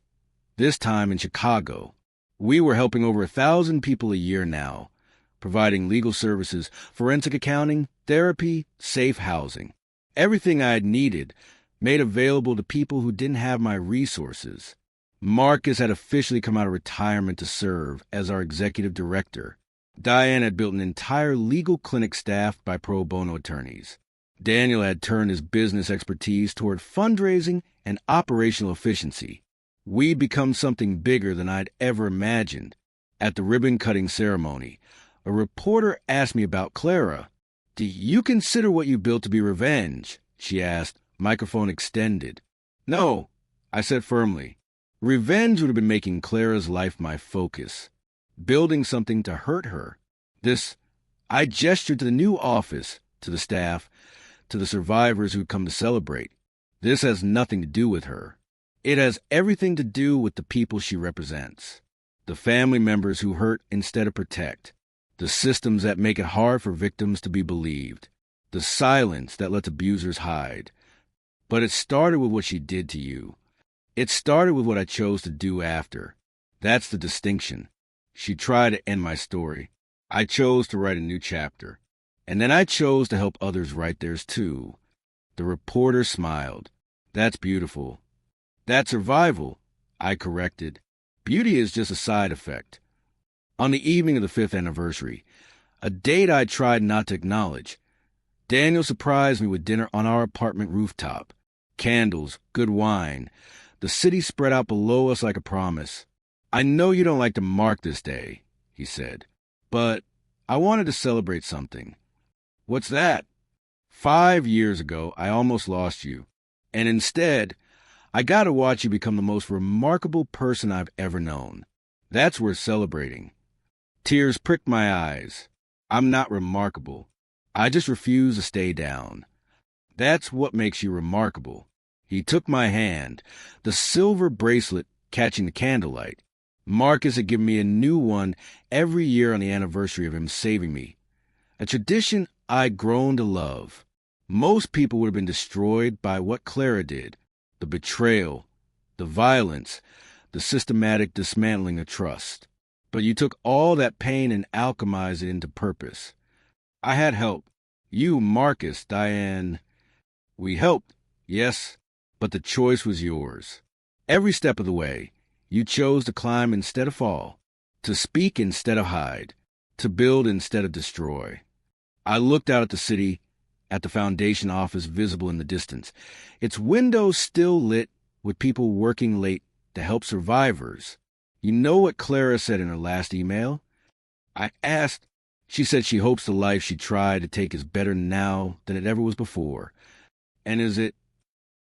this time in Chicago. We were helping over 1,000 people a year now, providing legal services, forensic accounting, therapy, safe housing. Everything I had needed made available to people who didn't have my resources. Marcus had officially come out of retirement to serve as our executive director. Diane had built an entire legal clinic staffed by pro bono attorneys. Daniel had turned his business expertise toward fundraising and operational efficiency. We'd become something bigger than I'd ever imagined. At the ribbon-cutting ceremony, a reporter asked me about Clara. "Do you consider what you built to be revenge?" she asked, microphone extended. "No," I said firmly. Revenge would have been making Clara's life my focus, building something to hurt her. I gestured to the new office, to the staff, to the survivors who'd come to celebrate. This has nothing to do with her. It has everything to do with the people she represents. The family members who hurt instead of protect. The systems that make it hard for victims to be believed. The silence that lets abusers hide. But it started with what she did to you. It started with what I chose to do after. That's the distinction. She tried to end my story. I chose to write a new chapter. And then I chose to help others write theirs too. The reporter smiled. "That's beautiful." "That's survival," I corrected. "Beauty is just a side effect." On the evening of the 5th anniversary, a date I tried not to acknowledge, Daniel surprised me with dinner on our apartment rooftop. Candles, good wine, the city spread out below us like a promise. I know you don't like to mark this day, he said, but I wanted to celebrate something. What's that? 5 years ago, I almost lost you, and instead, I got to watch you become the most remarkable person I've ever known. That's worth celebrating. Tears pricked my eyes. I'm not remarkable. I just refuse to stay down. That's what makes you remarkable. He took my hand, the silver bracelet catching the candlelight. Marcus had given me a new one every year on the anniversary of him saving me. A tradition I'd grown to love. Most people would have been destroyed by what Clara did. The betrayal, the violence, the systematic dismantling of trust. But you took all that pain and alchemized it into purpose. I had help. You, Marcus, Diane. We helped, yes, but the choice was yours. Every step of the way, you chose to climb instead of fall, to speak instead of hide, to build instead of destroy. I looked out at the city, at the Foundation office visible in the distance, its windows still lit with people working late to help survivors. You know what Clara said in her last email? I asked. She said she hopes the life she tried to take is better now than it ever was before. And is it?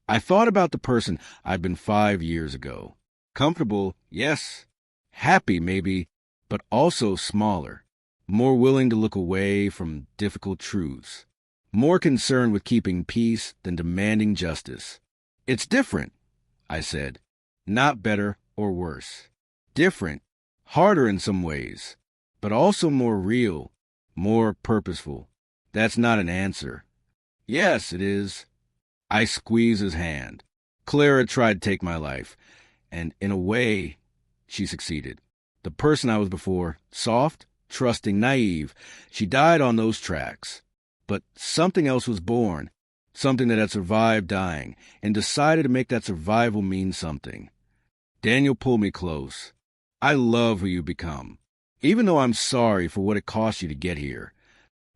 I thought about the person I'd been 5 years ago. Comfortable, yes. Happy, maybe, but also smaller. More willing to look away from difficult truths. More concerned with keeping peace than demanding justice. It's different, I said. Not better or worse. Different, harder in some ways, but also more real, more purposeful. That's not an answer. Yes, it is. I squeezed his hand. Clara tried to take my life, and in a way, she succeeded. The person I was before, soft, trusting, naive, she died on those tracks. But something else was born, something that had survived dying, and decided to make that survival mean something. Daniel pulled me close. I love who you become, even though I'm sorry for what it cost you to get here.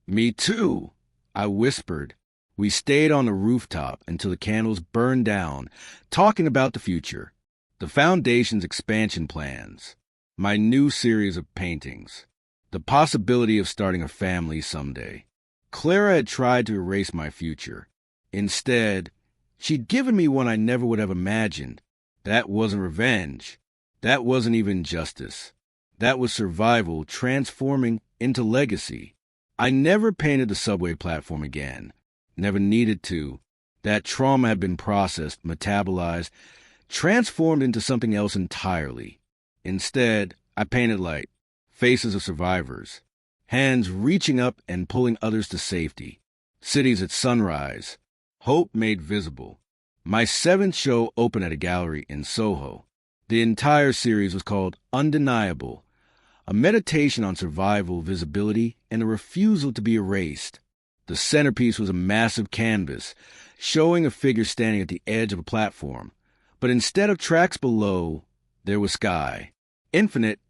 Me too, I whispered. We stayed on the rooftop until the candles burned down, talking about the future, the Foundation's expansion plans, my new series of paintings, the possibility of starting a family someday. Clara had tried to erase my future. Instead, she'd given me one I never would have imagined. That wasn't revenge. That wasn't even justice. That was survival transforming into legacy. I never painted the subway platform again. Never needed to. That trauma had been processed, metabolized, transformed into something else entirely. Instead, I painted light, faces of survivors, hands reaching up and pulling others to safety, cities at sunrise, hope made visible. My 7th show opened at a gallery in Soho. The entire series was called Undeniable, a meditation on survival, visibility, and the refusal to be erased. The centerpiece was a massive canvas, showing a figure standing at the edge of a platform. But instead of tracks below, there was sky. Infinite,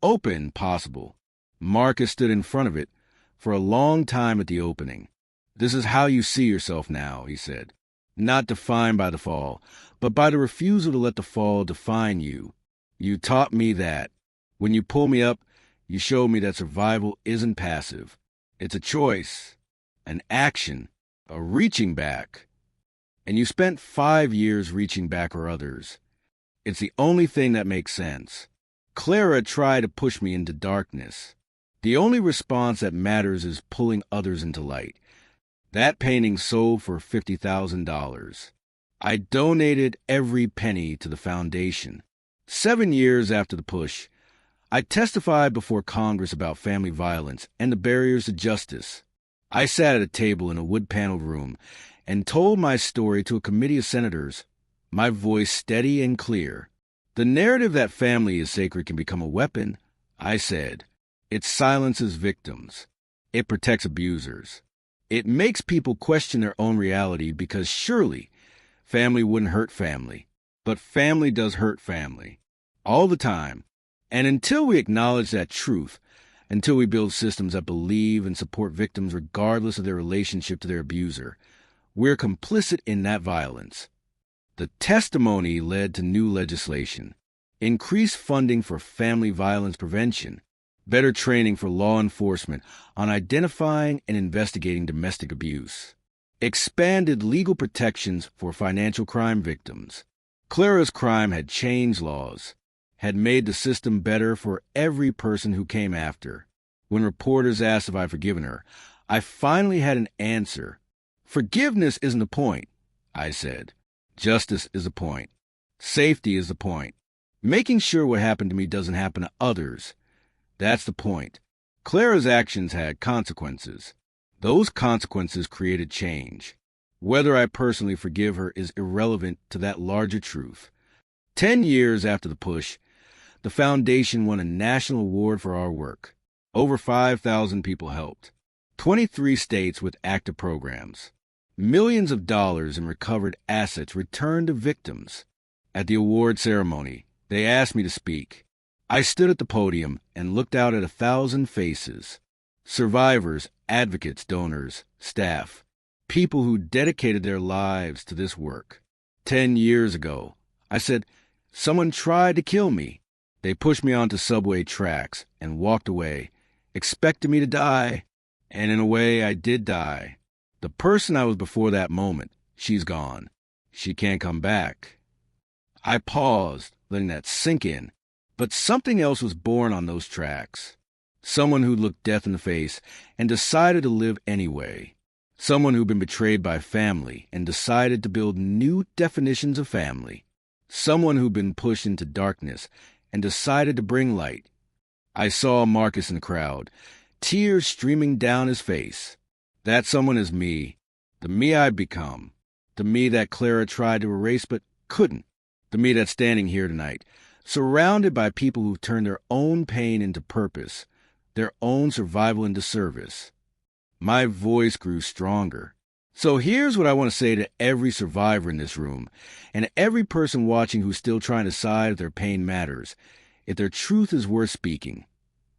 open, possible. Marcus stood in front of it for a long time at the opening. This is how you see yourself now, he said. Not defined by the fall, but by the refusal to let the fall define you. You taught me that. When you pulled me up, you showed me that survival isn't passive. It's a choice, an action, a reaching back. And you spent 5 years reaching back for others. It's the only thing that makes sense. Clara tried to push me into darkness. The only response that matters is pulling others into light. That painting sold for $50,000. I donated every penny to the foundation. 7 years after the push, I testified before Congress about family violence and the barriers to justice. I sat at a table in a wood-paneled room and told my story to a committee of senators, my voice steady and clear. The narrative that family is sacred can become a weapon, I said. It silences victims. It protects abusers. It makes people question their own reality because surely family wouldn't hurt family. But family does hurt family. All the time. And until we acknowledge that truth, until we build systems that believe and support victims regardless of their relationship to their abuser, we're complicit in that violence. The testimony led to new legislation. increased funding for family violence prevention, better training for law enforcement on identifying and investigating domestic abuse, expanded legal protections for financial crime victims. Clara's crime had changed laws, had made the system better for every person who came after. When reporters asked if I'd forgiven her, I finally had an answer. Forgiveness isn't the point, I said. Justice is the point. Safety is the point. Making sure what happened to me doesn't happen to others. That's the point. Clara's actions had consequences. Those consequences created change. Whether I personally forgive her is irrelevant to that larger truth. 10 years after the push, the foundation won a national award for our work. Over 5,000 people helped. 23 states with active programs. Millions of dollars in recovered assets returned to victims. At the award ceremony, they asked me to speak. I stood at the podium and looked out at 1,000 faces. Survivors, advocates, donors, staff, people who dedicated their lives to this work. 10 years ago, I said, someone tried to kill me. They pushed me onto subway tracks and walked away, expecting me to die. And in a way, I did die. The person I was before that moment, she's gone. She can't come back. I paused, letting that sink in. But something else was born on those tracks. Someone who looked death in the face and decided to live anyway. Someone who'd been betrayed by family and decided to build new definitions of family. Someone who'd been pushed into darkness and decided to bring light. I saw Marcus in the crowd, tears streaming down his face. That someone is me, the me I've become, the me that Clara tried to erase but couldn't, the me that's standing here tonight, surrounded by people who turned their own pain into purpose, their own survival into service. My voice grew stronger. So here's what I want to say to every survivor in this room, and every person watching who's still trying to decide if their pain matters, if their truth is worth speaking.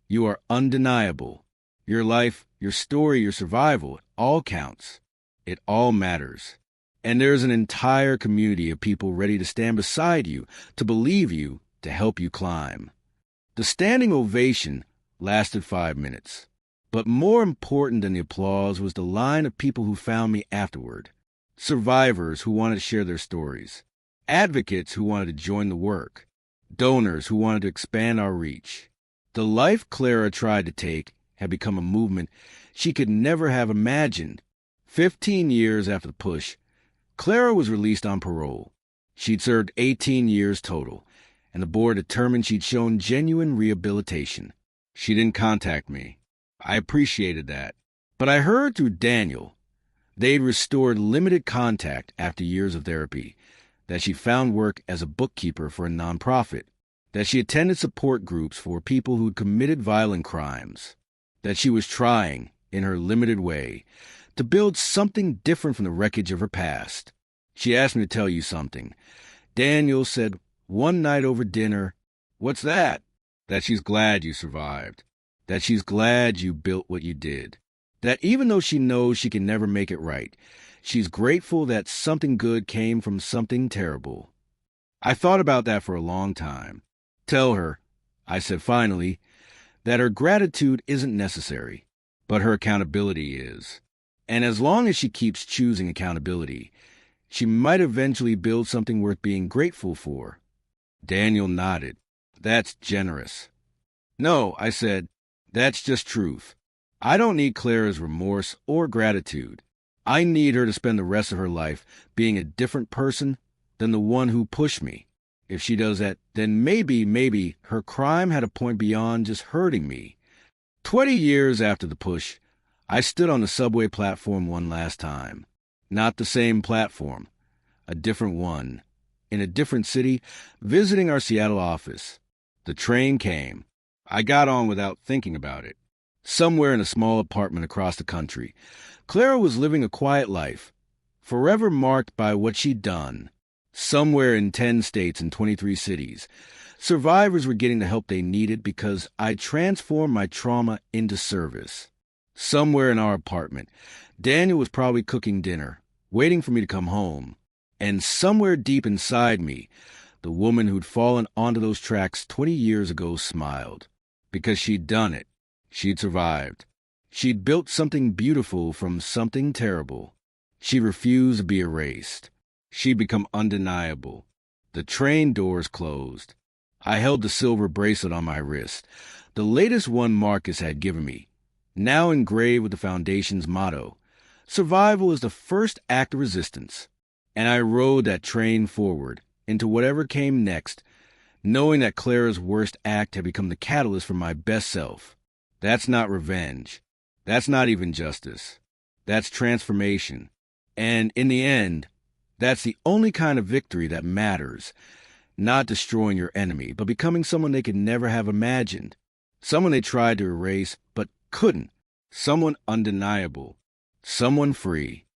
You are undeniable. Your life, your story, your survival, it all counts. It all matters. And there's an entire community of people ready to stand beside you, to believe you, to help you climb. The standing ovation lasted 5 minutes. But more important than the applause was the line of people who found me afterward. Survivors who wanted to share their stories. Advocates who wanted to join the work. Donors who wanted to expand our reach. The life Clara tried to take had become a movement she could never have imagined. 15 years after the push, Clara was released on parole. She'd served 18 years total, and the board determined she'd shown genuine rehabilitation. She didn't contact me. I appreciated that. But I heard through Daniel they'd restored limited contact after years of therapy, that she found work as a bookkeeper for a nonprofit, that she attended support groups for people who'd committed violent crimes, that she was trying, in her limited way, to build something different from the wreckage of her past. She asked me to tell you something. Daniel said one night over dinner, "What's that?" That she's glad you survived. That she's glad you built what you did. That even though she knows she can never make it right, she's grateful that something good came from something terrible. I thought about that for a long time. Tell her, I said finally, that her gratitude isn't necessary, but her accountability is. And as long as she keeps choosing accountability, she might eventually build something worth being grateful for. Daniel nodded. That's generous. No, I said, that's just truth. I don't need Clara's remorse or gratitude. I need her to spend the rest of her life being a different person than the one who pushed me. If she does that, then maybe her crime had a point beyond just hurting me. 20 years after the push, I stood on the subway platform one last time. Not the same platform, a different one. In a different city, visiting our Seattle office. The train came. I got on without thinking about it. Somewhere in a small apartment across the country, Clara was living a quiet life, forever marked by what she'd done. Somewhere in 10 states and 23 cities, survivors were getting the help they needed because I transformed my trauma into service. Somewhere in our apartment, Daniel was probably cooking dinner, waiting for me to come home. And somewhere deep inside me, The woman who'd fallen onto those tracks 20 years ago smiled. Because she'd done it. She'd survived. She'd built something beautiful from something terrible. She refused to be erased. She'd become undeniable. The train doors closed. I held the silver bracelet on my wrist, the latest one Marcus had given me, now engraved with the Foundation's motto, "Survival is the first act of resistance." And I rode that train forward into whatever came next, knowing that Clara's worst act had become the catalyst for my best self. That's not revenge. That's not even justice. That's transformation. And in the end, that's the only kind of victory that matters. Not destroying your enemy, but becoming someone they could never have imagined. Someone they tried to erase, but couldn't. Someone undeniable. Someone free.